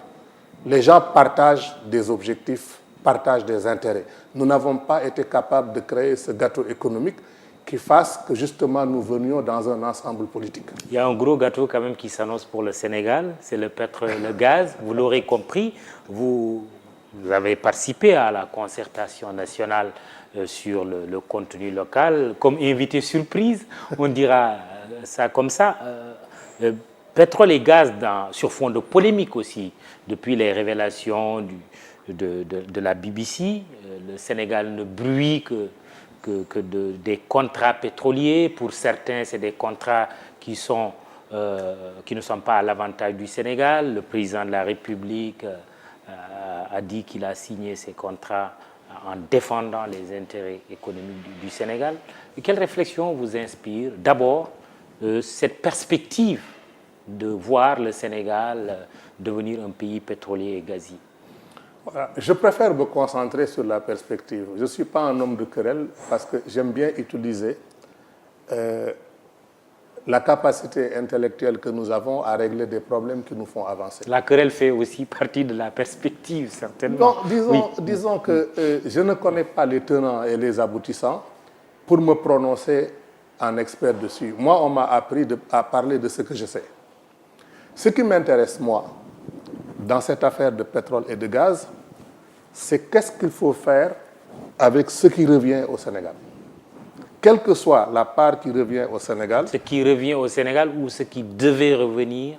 Les gens partagent des objectifs, partagent des intérêts. Nous n'avons pas été capables de créer ce gâteau économique qui fasse que justement nous venions dans un ensemble politique. Il y a un gros gâteau quand même qui s'annonce pour le Sénégal, c'est le pétrole, le gaz. Vous l'aurez compris, vous avez participé à la concertation nationale sur le contenu local. Comme invité surprise, on dira ça comme ça. Pétrole et gaz sur fond de polémique aussi, depuis les révélations de la BBC. Le Sénégal ne bruit que des contrats pétroliers. Pour certains, c'est des contrats qui ne sont pas à l'avantage du Sénégal. Le président de la République a dit qu'il a signé ces contrats en défendant les intérêts économiques du Sénégal. Et quelle réflexion vous inspire d'abord cette perspective de voir le Sénégal devenir un pays pétrolier et gazier? Je préfère me concentrer sur la perspective. Je ne suis pas un homme de querelle parce que j'aime bien utiliser la capacité intellectuelle que nous avons à régler des problèmes qui nous font avancer. La querelle fait aussi partie de la perspective, certainement. Non, disons que je ne connais pas les tenants et les aboutissants pour me prononcer en expert dessus. Moi, on m'a appris à parler de ce que je sais. Ce qui m'intéresse, moi, dans cette affaire de pétrole et de gaz, c'est qu'est-ce qu'il faut faire avec ce qui revient au Sénégal. Quelle que soit la part qui revient au Sénégal. Ce qui revient au Sénégal ou ce qui devait revenir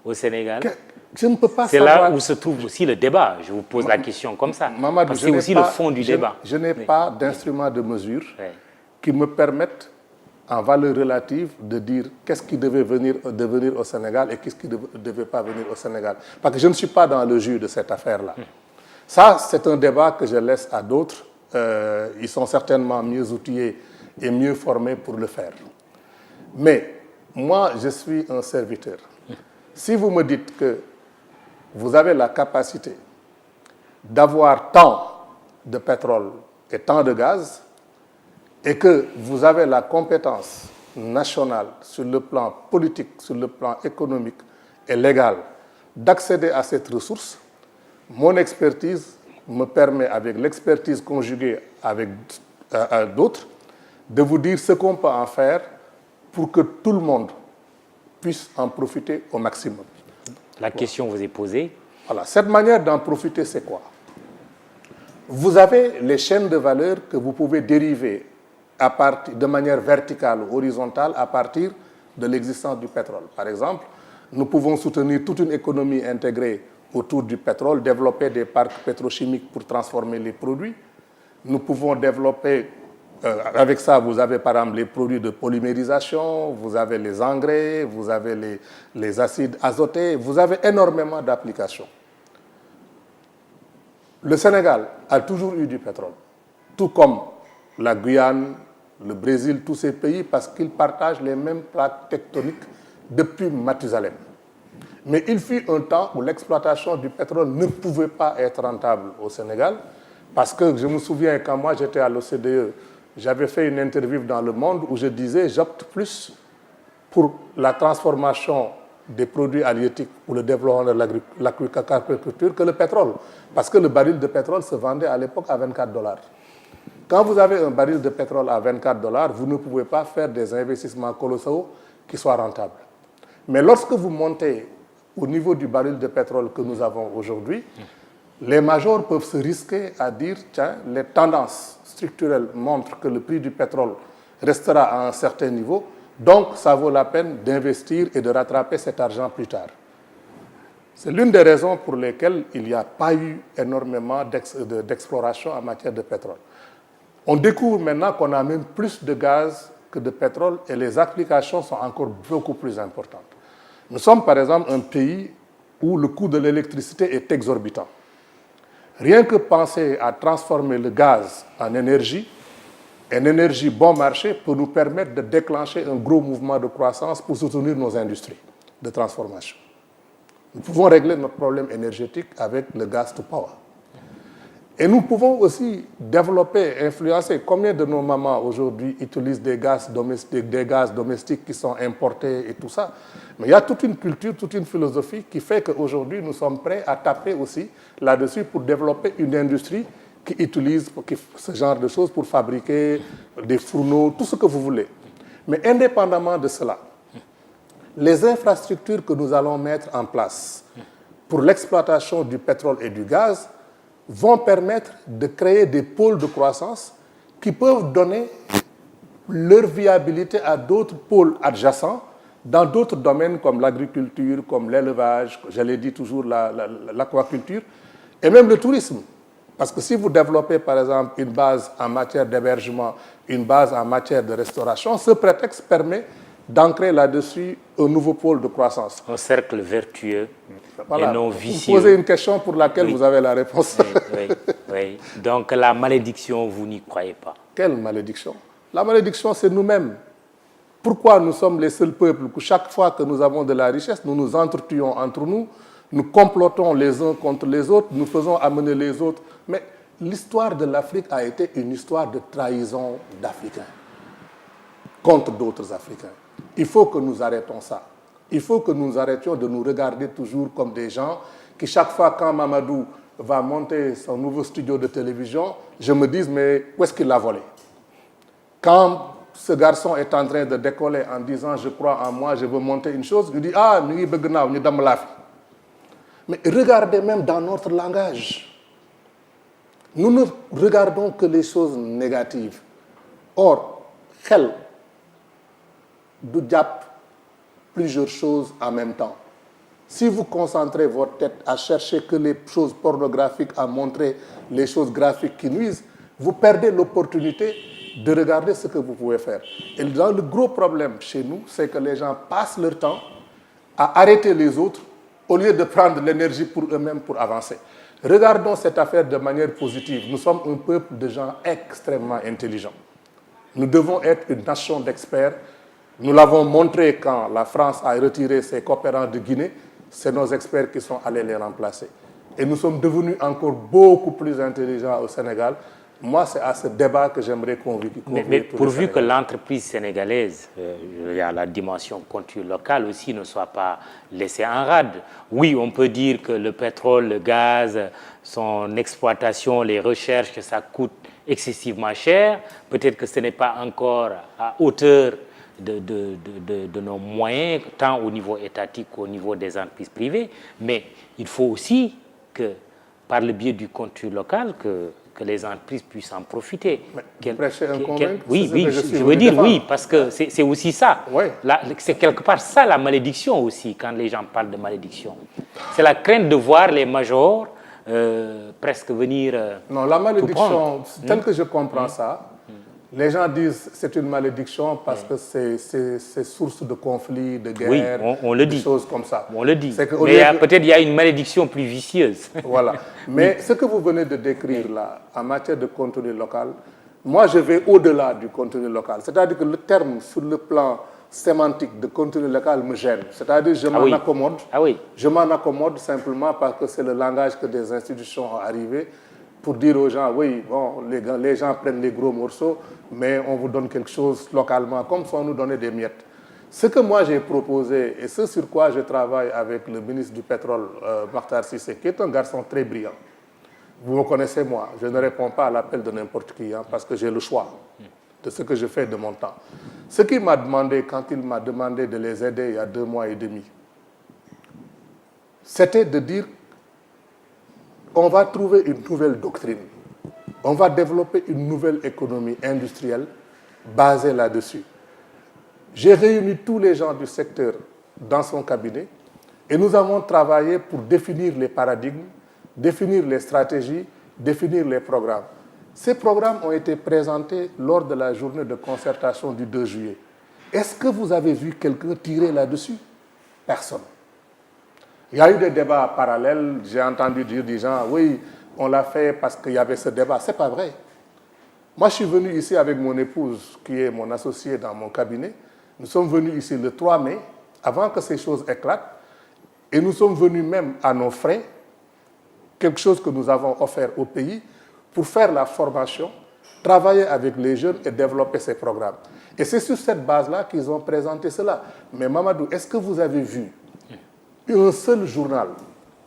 au Sénégal. Je ne peux pas c'est savoir. Là où se trouve aussi le débat. Je vous pose la question comme ça. Mamadou, c'est aussi le fond du débat. Je n'ai pas d'instrument de mesure qui me permettent, en valeur relative, de dire qu'est-ce qui devait devenir au Sénégal et qu'est-ce qui ne devait pas venir au Sénégal. Parce que je ne suis pas dans le jus de cette affaire-là. Ça, c'est un débat que je laisse à d'autres. Ils sont certainement mieux outillés et mieux formés pour le faire. Mais moi, je suis un serviteur. Si vous me dites que vous avez la capacité d'avoir tant de pétrole et tant de gaz, et que vous avez la compétence nationale sur le plan politique, sur le plan économique et légal d'accéder à cette ressource, mon expertise me permet, avec l'expertise conjuguée avec d'autres, de vous dire ce qu'on peut en faire pour que tout le monde puisse en profiter au maximum. La question vous est posée. Voilà. Cette manière d'en profiter, c'est quoi? Vous avez les chaînes de valeur que vous pouvez dériver de manière verticale ou horizontale à partir de l'existence du pétrole. Par exemple, nous pouvons soutenir toute une économie intégrée autour du pétrole, développer des parcs pétrochimiques pour transformer les produits. Nous pouvons développer, avec ça, vous avez par exemple les produits de polymérisation, vous avez les engrais, vous avez les acides azotés, vous avez énormément d'applications. Le Sénégal a toujours eu du pétrole, tout comme la Guyane, le Brésil, tous ces pays, parce qu'ils partagent les mêmes plaques tectoniques depuis Mathusalem. Mais il fut un temps où l'exploitation du pétrole ne pouvait pas être rentable au Sénégal, parce que je me souviens quand moi j'étais à l'OCDE, j'avais fait une interview dans Le Monde où je disais j'opte plus pour la transformation des produits halieutiques ou le développement de l'agriculture que le pétrole. Parce que le baril de pétrole se vendait à l'époque à 24 $. Quand vous avez un baril de pétrole à 24 $, vous ne pouvez pas faire des investissements colossaux qui soient rentables. Mais lorsque vous montez au niveau du baril de pétrole que nous avons aujourd'hui, les majors peuvent se risquer à dire, tiens, les tendances structurelles montrent que le prix du pétrole restera à un certain niveau, donc ça vaut la peine d'investir et de rattraper cet argent plus tard. C'est l'une des raisons pour lesquelles il n'y a pas eu énormément d'exploration en matière de pétrole. On découvre maintenant qu'on a même plus de gaz que de pétrole et les applications sont encore beaucoup plus importantes. Nous sommes par exemple un pays où le coût de l'électricité est exorbitant. Rien que penser à transformer le gaz en énergie bon marché peut nous permettre de déclencher un gros mouvement de croissance pour soutenir nos industries de transformation. Nous pouvons régler notre problème énergétique avec le gas to power. Et nous pouvons aussi développer, influencer. Combien de nos mamans aujourd'hui utilisent des gaz domestiques qui sont importés et tout ça. Mais il y a toute une culture, toute une philosophie qui fait qu'aujourd'hui, nous sommes prêts à taper aussi là-dessus pour développer une industrie qui utilise ce genre de choses pour fabriquer des fourneaux, tout ce que vous voulez. Mais indépendamment de cela, les infrastructures que nous allons mettre en place pour l'exploitation du pétrole et du gaz vont permettre de créer des pôles de croissance qui peuvent donner leur viabilité à d'autres pôles adjacents dans d'autres domaines comme l'agriculture, comme l'élevage, je l'ai dit toujours, l'aquaculture, et même le tourisme. Parce que si vous développez, par exemple, une base en matière d'hébergement, une base en matière de restauration, ce prétexte permet d'ancrer là-dessus un nouveau pôle de croissance. Un cercle vertueux et non vicieux. Vous posez une question pour laquelle vous avez la réponse. Oui. Donc la malédiction, vous n'y croyez pas? Quelle malédiction? La malédiction, c'est nous-mêmes. Pourquoi nous sommes les seuls peuples que chaque fois que nous avons de la richesse, nous nous entretuons entre nous, nous complotons les uns contre les autres, nous faisons amener les autres. Mais l'histoire de l'Afrique a été une histoire de trahison d'Africains contre d'autres Africains. Il faut que nous arrêtons ça. Il faut que nous arrêtions de nous regarder toujours comme des gens qui, chaque fois quand Mamadou va monter son nouveau studio de télévision, je me dis, mais où est-ce qu'il l'a volé? Quand ce garçon est en train de décoller en disant, je crois en moi, je veux monter une chose, il dit, ah, nous sommes là. Mais regardez même dans notre langage. Nous ne regardons que les choses négatives. Or, xel du jàpp plusieurs choses en même temps. Si vous concentrez votre tête à chercher que les choses pornographiques, à montrer les choses graphiques qui nuisent, vous perdez l'opportunité de regarder ce que vous pouvez faire. Et le gros problème chez nous, c'est que les gens passent leur temps à arrêter les autres au lieu de prendre l'énergie pour eux-mêmes pour avancer. Regardons cette affaire de manière positive. Nous sommes un peuple de gens extrêmement intelligents. Nous devons être une nation d'experts. Nous l'avons montré quand la France a retiré ses coopérants de Guinée. C'est nos experts qui sont allés les remplacer. Et nous sommes devenus encore beaucoup plus intelligents au Sénégal. Moi, c'est à ce débat que j'aimerais convier. Mais pourvu que l'entreprise sénégalaise, il y a la dimension contenu locale aussi, ne soit pas laissée en rade. Oui, on peut dire que le pétrole, le gaz, son exploitation, les recherches, que ça coûte excessivement cher. Peut-être que ce n'est pas encore à hauteur de nos moyens, tant au niveau étatique qu'au niveau des entreprises privées. Mais il faut aussi que, par le biais du contenu local, que que les entreprises puissent en profiter. Prêcher un convaincre, oui, c'est ce oui, que je veux dire défendre. oui, parce que c'est aussi ça. Ouais. C'est quelque part ça la malédiction aussi, quand les gens parlent de malédiction. C'est la crainte de voir les majors presque venir Non, la tout malédiction, prendre. tel que je comprends ça, les gens disent c'est une malédiction parce que c'est source de conflits, de guerres, Oui, on le de dit. choses comme ça. On le dit. C'est que au Mais lieu de- peut-être il y a une malédiction plus vicieuse. Voilà. Mais ce que vous venez de décrire là, en matière de contenu local, moi je vais au-delà du contenu local. C'est-à-dire que le terme sur le plan sémantique de contenu local me gêne. C'est-à-dire je m'en oui. accommode. Ah oui. Je m'en accommode simplement parce que c'est le langage que des institutions ont arrivé pour dire aux gens, oui, bon, les gens prennent les gros morceaux, mais on vous donne quelque chose localement, comme si on nous donnait des miettes. Ce que moi j'ai proposé, et ce sur quoi je travaille avec le ministre du Pétrole, Makhtar Cissé, qui est un garçon très brillant. Vous me connaissez, moi, je ne réponds pas à l'appel de n'importe qui, hein, parce que j'ai le choix de ce que je fais de mon temps. Ce qu'il m'a demandé, quand il m'a demandé de les aider il y a 2 mois et demi, c'était de dire on va trouver une nouvelle doctrine, on va développer une nouvelle économie industrielle basée là-dessus. J'ai réuni tous les gens du secteur dans son cabinet et nous avons travaillé pour définir les paradigmes, définir les stratégies, définir les programmes. Ces programmes ont été présentés lors de la journée de concertation du 2 juillet. Est-ce que vous avez vu quelqu'un tirer là-dessus? Personne. Il y a eu des débats parallèles. J'ai entendu dire des gens, oui, on l'a fait parce qu'il y avait ce débat. Ce n'est pas vrai. Moi, je suis venu ici avec mon épouse, qui est mon associée dans mon cabinet. Nous sommes venus ici le 3 mai, avant que ces choses éclatent. Et nous sommes venus même à nos frais, quelque chose que nous avons offert au pays, pour faire la formation, travailler avec les jeunes et développer ces programmes. Et c'est sur cette base-là qu'ils ont présenté cela. Mais Mamadou, est-ce que vous avez vu un seul journal,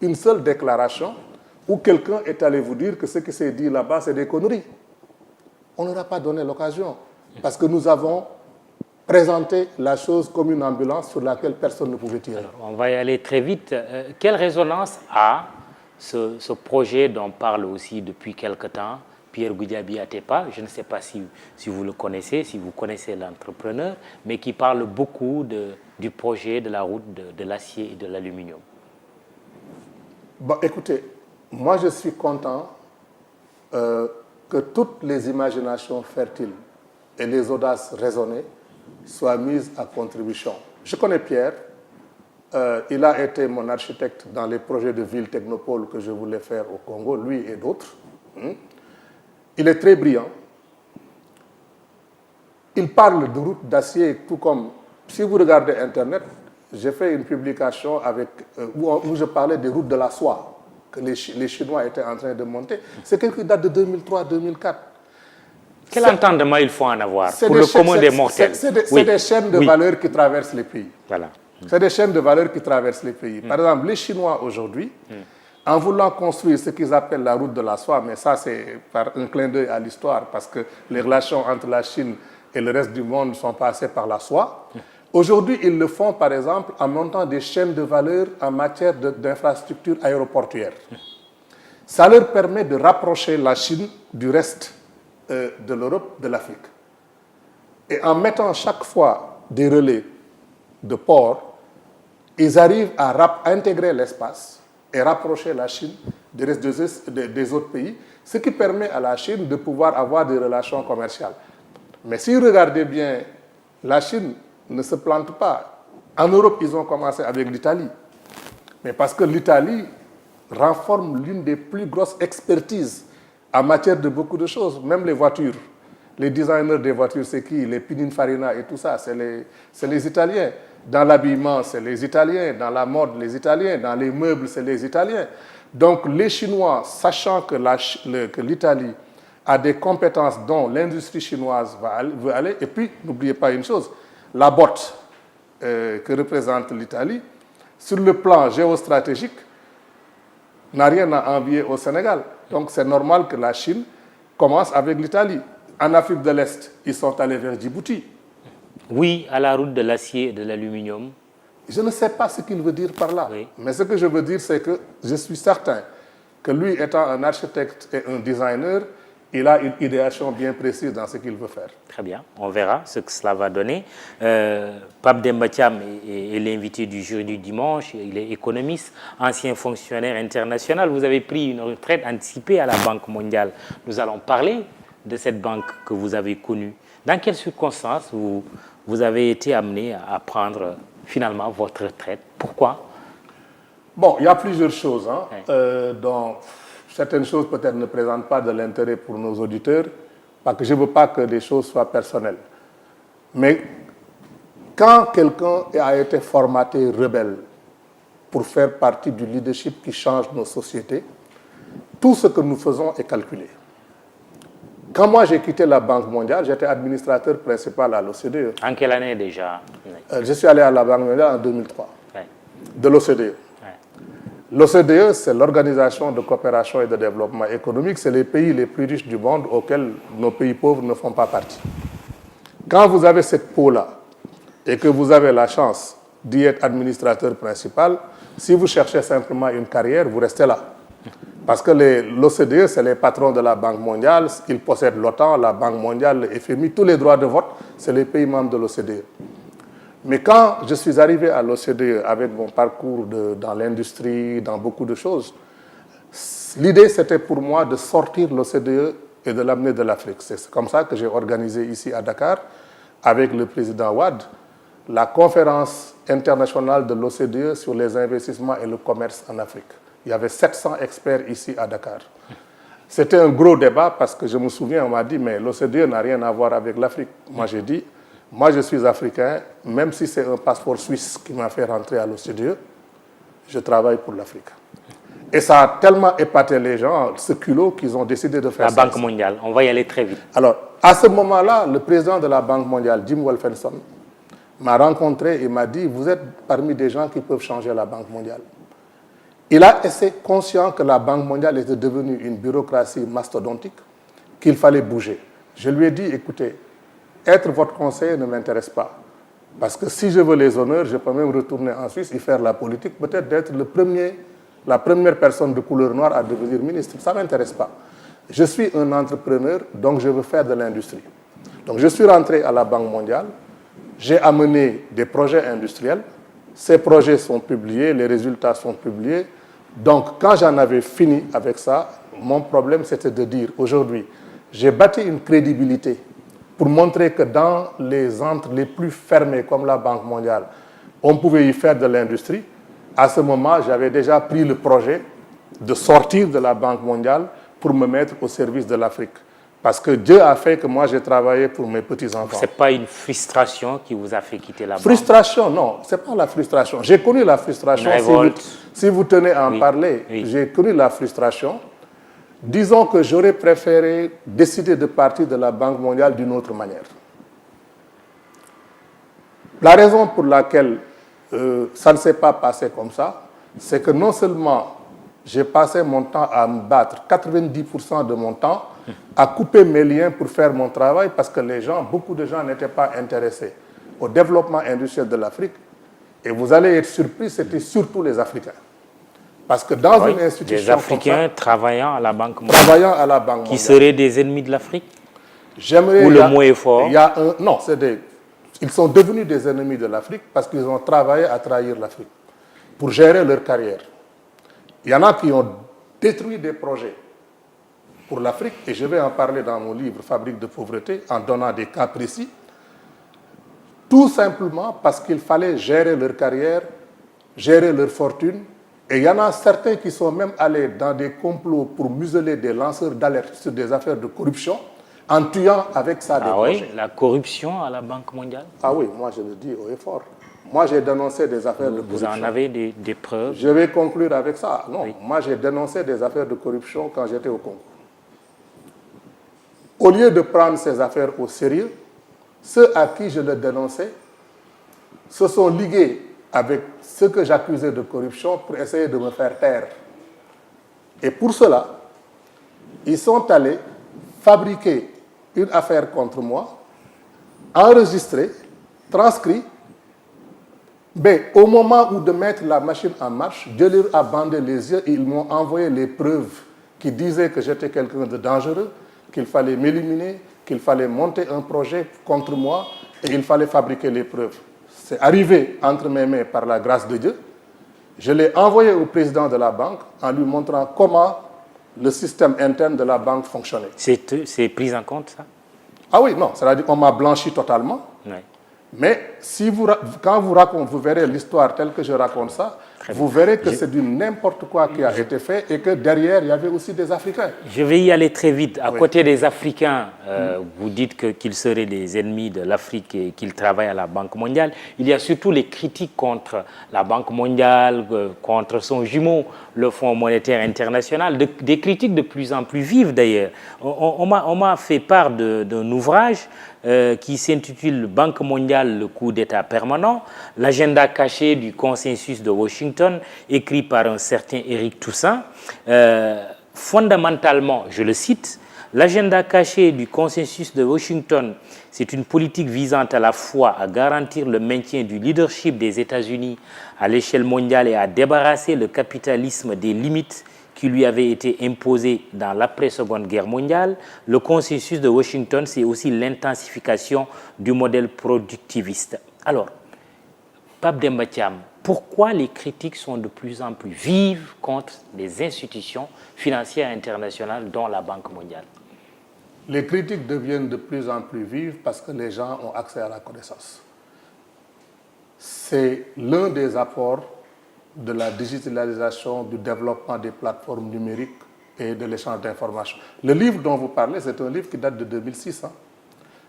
une seule déclaration où quelqu'un est allé vous dire que ce qui s'est dit là-bas, c'est des conneries? On ne leur a pas donné l'occasion parce que nous avons présenté la chose comme une ambulance sur laquelle personne ne pouvait tirer. Alors, on va y aller très vite. Quelle résonance a ce projet dont parle aussi depuis quelque temps Pierre Goudiaby Atepa? Je ne sais pas si vous le connaissez, si vous connaissez l'entrepreneur, mais qui parle beaucoup du projet de la route de l'acier et de l'aluminium. Bon, écoutez, moi je suis content que toutes les imaginations fertiles et les audaces raisonnées soient mises à contribution. Je connais Pierre, il a été mon architecte dans les projets de ville technopole que je voulais faire au Congo, lui et d'autres. Il est très brillant. Il parle de route d'acier, tout comme, si vous regardez Internet, j'ai fait une publication où je parlais des routes de la soie que les Chinois étaient en train de monter. C'est quelque chose qui date de 2003-2004. Quel entendement il faut en avoir pour le commun des mortels? C'est des chaînes de valeur qui traversent les pays. Voilà. C'est des chaînes de valeur qui traversent les pays. Par exemple, les Chinois aujourd'hui, en voulant construire ce qu'ils appellent la route de la soie, mais ça c'est par un clin d'œil à l'histoire, parce que les relations entre la Chine et le reste du monde sont passées par la soie. Aujourd'hui, ils le font par exemple en montant des chaînes de valeur en matière d'infrastructures aéroportuaires. Ça leur permet de rapprocher la Chine du reste de l'Europe, de l'Afrique. Et en mettant chaque fois des relais de ports, ils arrivent à intégrer l'espace et rapprocher la Chine du reste des autres pays, ce qui permet à la Chine de pouvoir avoir des relations commerciales. Mais si vous regardez bien, la Chine ne se plante pas. En Europe, ils ont commencé avec l'Italie. Mais parce que l'Italie renforce l'une des plus grosses expertises en matière de beaucoup de choses, même les voitures. Les designers des voitures, c'est qui? Les Pininfarina et tout ça, c'est les Italiens. Dans l'habillement, c'est les Italiens. Dans la mode, les Italiens. Dans les meubles, c'est les Italiens. Donc les Chinois, sachant que l'Italie a des compétences dont l'industrie chinoise veut aller, et puis n'oubliez pas une chose, la botte que représente l'Italie, sur le plan géostratégique, n'a rien à envier au Sénégal. Donc c'est normal que la Chine commence avec l'Italie. En Afrique de l'Est, ils sont allés vers Djibouti. Oui, à la route de l'acier et de l'aluminium. Je ne sais pas ce qu'il veut dire par là. Oui. Mais ce que je veux dire, c'est que je suis certain que lui, étant un architecte et un designer, il a une idéation bien précise dans ce qu'il veut faire. Très bien, on verra ce que cela va donner. Pape Demba Thiam est l'invité du jury du dimanche, il est économiste, ancien fonctionnaire international. Vous avez pris une retraite anticipée à la Banque mondiale. Nous allons parler de cette banque que vous avez connue. Dans quelles circonstances vous avez été amené à prendre finalement votre retraite? Pourquoi? Bon, il y a plusieurs choses, dont certaines choses peut-être ne présentent pas de l'intérêt pour nos auditeurs, parce que je ne veux pas que des choses soient personnelles. Mais quand quelqu'un a été formaté rebelle pour faire partie du leadership qui change nos sociétés, tout ce que nous faisons est calculé. Quand moi j'ai quitté la Banque mondiale, j'étais administrateur principal à l'OCDE. En quelle année déjà? Je suis allé à la Banque mondiale en 2003, de l'OCDE. L'OCDE, c'est l'Organisation de coopération et de développement économique. C'est les pays les plus riches du monde auxquels nos pays pauvres ne font pas partie. Quand vous avez cette peau-là et que vous avez la chance d'y être administrateur principal, si vous cherchez simplement une carrière, vous restez là. Parce que l'OCDE, c'est les patrons de la Banque mondiale. Ils possèdent l'OTAN, la Banque mondiale, le FMI, tous les droits de vote, c'est les pays membres de l'OCDE. Mais quand je suis arrivé à l'OCDE avec mon parcours dans l'industrie, dans beaucoup de choses, l'idée c'était pour moi de sortir l'OCDE et de l'amener de l'Afrique. C'est comme ça que j'ai organisé ici à Dakar, avec le président Wade, la conférence internationale de l'OCDE sur les investissements et le commerce en Afrique. Il y avait 700 experts ici à Dakar. C'était un gros débat parce que je me souviens, on m'a dit, mais l'OCDE n'a rien à voir avec l'Afrique. Moi j'ai dit, moi, je suis africain, même si c'est un passeport suisse qui m'a fait rentrer à l'OCDE, je travaille pour l'Afrique. Et ça a tellement épaté les gens, ce culot, qu'ils ont décidé de faire ça. La Banque mondiale, on va y aller très vite. Alors, à ce moment-là, le président de la Banque mondiale, Jim Wolfenson, m'a rencontré et m'a dit, vous êtes parmi des gens qui peuvent changer la Banque mondiale. Il a été conscient que la Banque mondiale était devenue une bureaucratie mastodontique, qu'il fallait bouger. Je lui ai dit, écoutez, être votre conseiller ne m'intéresse pas. Parce que si je veux les honneurs, je peux même retourner en Suisse et faire la politique, peut-être d'être la première personne de couleur noire à devenir ministre. Ça ne m'intéresse pas. Je suis un entrepreneur, donc je veux faire de l'industrie. Donc je suis rentré à la Banque mondiale, j'ai amené des projets industriels, ces projets sont publiés, les résultats sont publiés. Donc quand j'en avais fini avec ça, mon problème c'était de dire aujourd'hui, j'ai bâti une crédibilité pour montrer que dans les centres les plus fermés comme la Banque mondiale, on pouvait y faire de l'industrie. À ce moment, j'avais déjà pris le projet de sortir de la Banque mondiale pour me mettre au service de l'Afrique. Parce que Dieu a fait que moi, j'ai travaillé pour mes petits-enfants. Ce n'est pas une frustration qui vous a fait quitter la banque? Frustration, non, ce n'est pas la frustration. J'ai connu la frustration. Si vous tenez à en parler, j'ai connu la frustration. Disons que j'aurais préféré décider de partir de la Banque mondiale d'une autre manière. La raison pour laquelle ça ne s'est pas passé comme ça, c'est que non seulement j'ai passé mon temps à me battre, 90% de mon temps, à couper mes liens pour faire mon travail, parce que beaucoup de gens n'étaient pas intéressés au développement industriel de l'Afrique. Et vous allez être surpris, c'était surtout les Africains. Parce que dans une institution des Africains travaillant à la Banque mondiale, qui seraient des ennemis de l'Afrique? Ou le mot est fort? Non, ils sont devenus des ennemis de l'Afrique parce qu'ils ont travaillé à trahir l'Afrique pour gérer leur carrière. Il y en a qui ont détruit des projets pour l'Afrique, et je vais en parler dans mon livre « Fabrique de pauvreté » en donnant des cas précis, tout simplement parce qu'il fallait gérer leur carrière, gérer leur fortune. Et il y en a certains qui sont même allés dans des complots pour museler des lanceurs d'alerte sur des affaires de corruption en tuant avec ça des projets. La corruption à la Banque mondiale? Ah oui, moi je le dis haut et fort. Moi j'ai dénoncé des affaires de corruption. Vous en avez des preuves? Je vais conclure avec ça. Non, moi j'ai dénoncé des affaires de corruption quand j'étais au Congo. Au lieu de prendre ces affaires au sérieux, ceux à qui je le dénonçais se sont ligués avec ceux que j'accusais de corruption pour essayer de me faire taire. Et pour cela, ils sont allés fabriquer une affaire contre moi, enregistrer, transcrit, Mais au moment où de mettre la machine en marche, Dieu leur a bandé les yeux et ils m'ont envoyé les preuves qui disaient que j'étais quelqu'un de dangereux, qu'il fallait m'éliminer, qu'il fallait monter un projet contre moi et il fallait fabriquer les preuves. C'est arrivé entre mes mains par la grâce de Dieu. Je l'ai envoyé au président de la banque en lui montrant comment le système interne de la banque fonctionnait. C'est pris en compte, ça? Ah oui, non, c'est-à-dire qu'on m'a blanchi totalement. Oui. Mais si quand vous verrez l'histoire telle que je raconte ça, vous verrez que c'est du n'importe quoi qui a été fait et que derrière, il y avait aussi des Africains. Je vais y aller très vite. À côté des Africains, vous dites qu'ils seraient des ennemis de l'Afrique et qu'ils travaillent à la Banque mondiale. Il y a surtout les critiques contre la Banque mondiale, contre son jumeau, le Fonds monétaire international, des critiques de plus en plus vives d'ailleurs. On m'a fait part d'un ouvrage qui s'intitule Banque mondiale, le coup d'État permanent, l'agenda caché du consensus de Washington, écrit par un certain Éric Toussaint. Fondamentalement, je le cite, l'agenda caché du consensus de Washington, c'est une politique visant à la fois à garantir le maintien du leadership des États-Unis à l'échelle mondiale et à débarrasser le capitalisme des limites qui lui avait été imposé dans l'après-seconde guerre mondiale. Le consensus de Washington, c'est aussi l'intensification du modèle productiviste. Alors, Pape Demba Thiam, pourquoi les critiques sont de plus en plus vives contre les institutions financières internationales, dont la Banque mondiale? Les critiques deviennent de plus en plus vives parce que les gens ont accès à la connaissance. C'est l'un des apports de la digitalisation, du développement des plateformes numériques et de l'échange d'informations. Le livre dont vous parlez, c'est un livre qui date de 2006.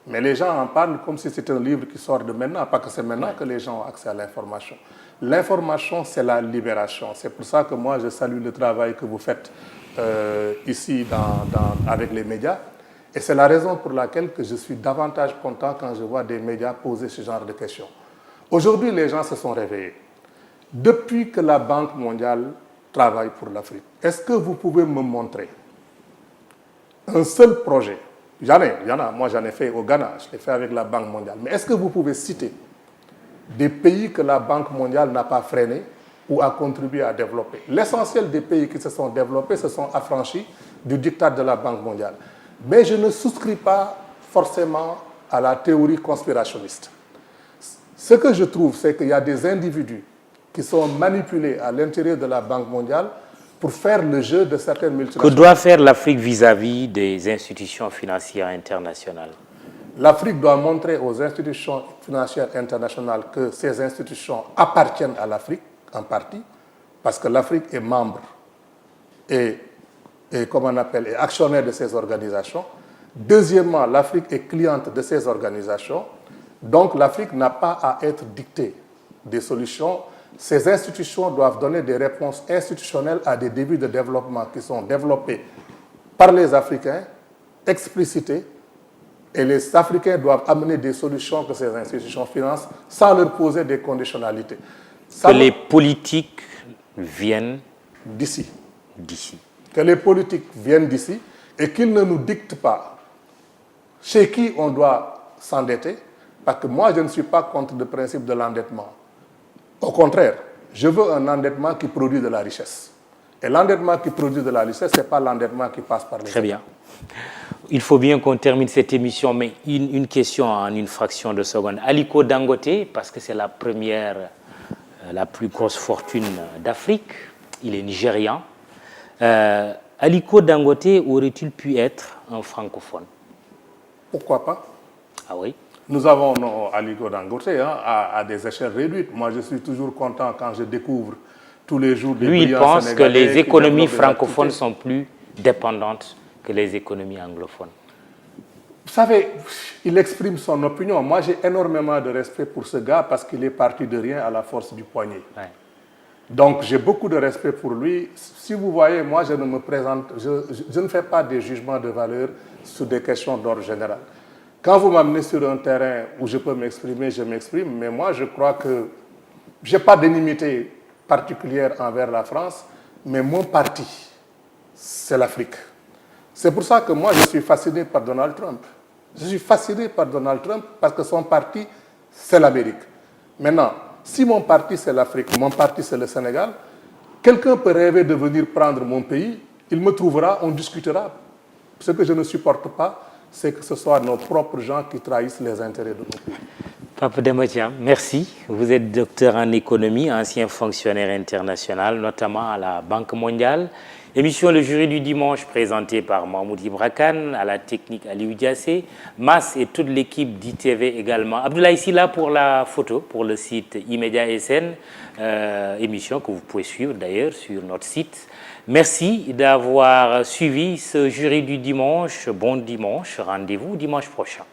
Mais les gens en parlent comme si c'était un livre qui sort de maintenant, parce que c'est maintenant que les gens ont accès à l'information. L'information, c'est la libération. C'est pour ça que moi, je salue le travail que vous faites ici avec les médias. Et c'est la raison pour laquelle que je suis davantage content quand je vois des médias poser ce genre de questions. Aujourd'hui, les gens se sont réveillés. Depuis que la Banque mondiale travaille pour l'Afrique, est-ce que vous pouvez me montrer un seul projet? Il y en a. Moi, j'en ai fait au Ghana, je l'ai fait avec la Banque mondiale. Mais est-ce que vous pouvez citer des pays que la Banque mondiale n'a pas freiné ou a contribué à développer? L'essentiel des pays qui se sont développés se sont affranchis du diktat de la Banque mondiale. Mais je ne souscris pas forcément à la théorie conspirationniste. Ce que je trouve, c'est qu'il y a des individus qui sont manipulés à l'intérieur de la Banque mondiale pour faire le jeu de certaines multinationales. Que doit faire l'Afrique vis-à-vis des institutions financières internationales? L'Afrique doit montrer aux institutions financières internationales que ces institutions appartiennent à l'Afrique, en partie, parce que l'Afrique est membre et actionnaire de ces organisations. Deuxièmement, l'Afrique est cliente de ces organisations. Donc l'Afrique n'a pas à être dictée des solutions. Ces institutions doivent donner des réponses institutionnelles à des débuts de développement qui sont développés par les Africains, explicités, et les Africains doivent amener des solutions que ces institutions financent sans leur poser des conditionnalités. Les politiques viennent d'ici. Que les politiques viennent d'ici et qu'ils ne nous dictent pas chez qui on doit s'endetter, parce que moi, je ne suis pas contre le principe de l'endettement. Au contraire, je veux un endettement qui produit de la richesse. Et l'endettement qui produit de la richesse, ce n'est pas l'endettement qui passe par les Très bien. Il faut bien qu'on termine cette émission, mais une question en une fraction de seconde. Aliko Dangote, parce que c'est la première, la plus grosse fortune d'Afrique, il est nigérian. Aliko Dangote aurait-il pu être un francophone? Pourquoi pas? Ah oui? Nous avons Aliko Dangote à des échelles réduites. Moi, je suis toujours content quand je découvre tous les jours des Lui, il brillants pense que Sénégalais les économies francophones sont plus dépendantes que les économies anglophones. Vous savez, il exprime son opinion. Moi, j'ai énormément de respect pour ce gars parce qu'il est parti de rien à la force du poignet. Ouais. Donc, j'ai beaucoup de respect pour lui. Si vous voyez, moi, je ne me présente, je ne fais pas des jugements de valeur sur des questions d'ordre général. Quand vous m'amenez sur un terrain où je peux m'exprimer, je m'exprime. Mais moi, je crois que je n'ai pas d'inimité particulière envers la France, mais mon parti, c'est l'Afrique. C'est pour ça que moi, je suis fasciné par Donald Trump. Je suis fasciné par Donald Trump parce que son parti, c'est l'Amérique. Maintenant, Si mon parti c'est l'Afrique, mon parti c'est le Sénégal, quelqu'un peut rêver de venir prendre mon pays, il me trouvera, on discutera. Ce que je ne supporte pas, c'est que ce soit nos propres gens qui trahissent les intérêts de nos pays. Pape Demba Thiam, merci. Vous êtes docteur en économie, ancien fonctionnaire international, notamment à la Banque mondiale. Émission Le Jury du dimanche présentée par Mahmoud Ibra Kane, à la technique Aliou Diassé, Mas et toute l'équipe d'ITV également. Abdoulaye Sylla pour la photo, pour le site Immédia SN, émission que vous pouvez suivre d'ailleurs sur notre site. Merci d'avoir suivi ce Jury du dimanche. Bon dimanche, rendez-vous dimanche prochain.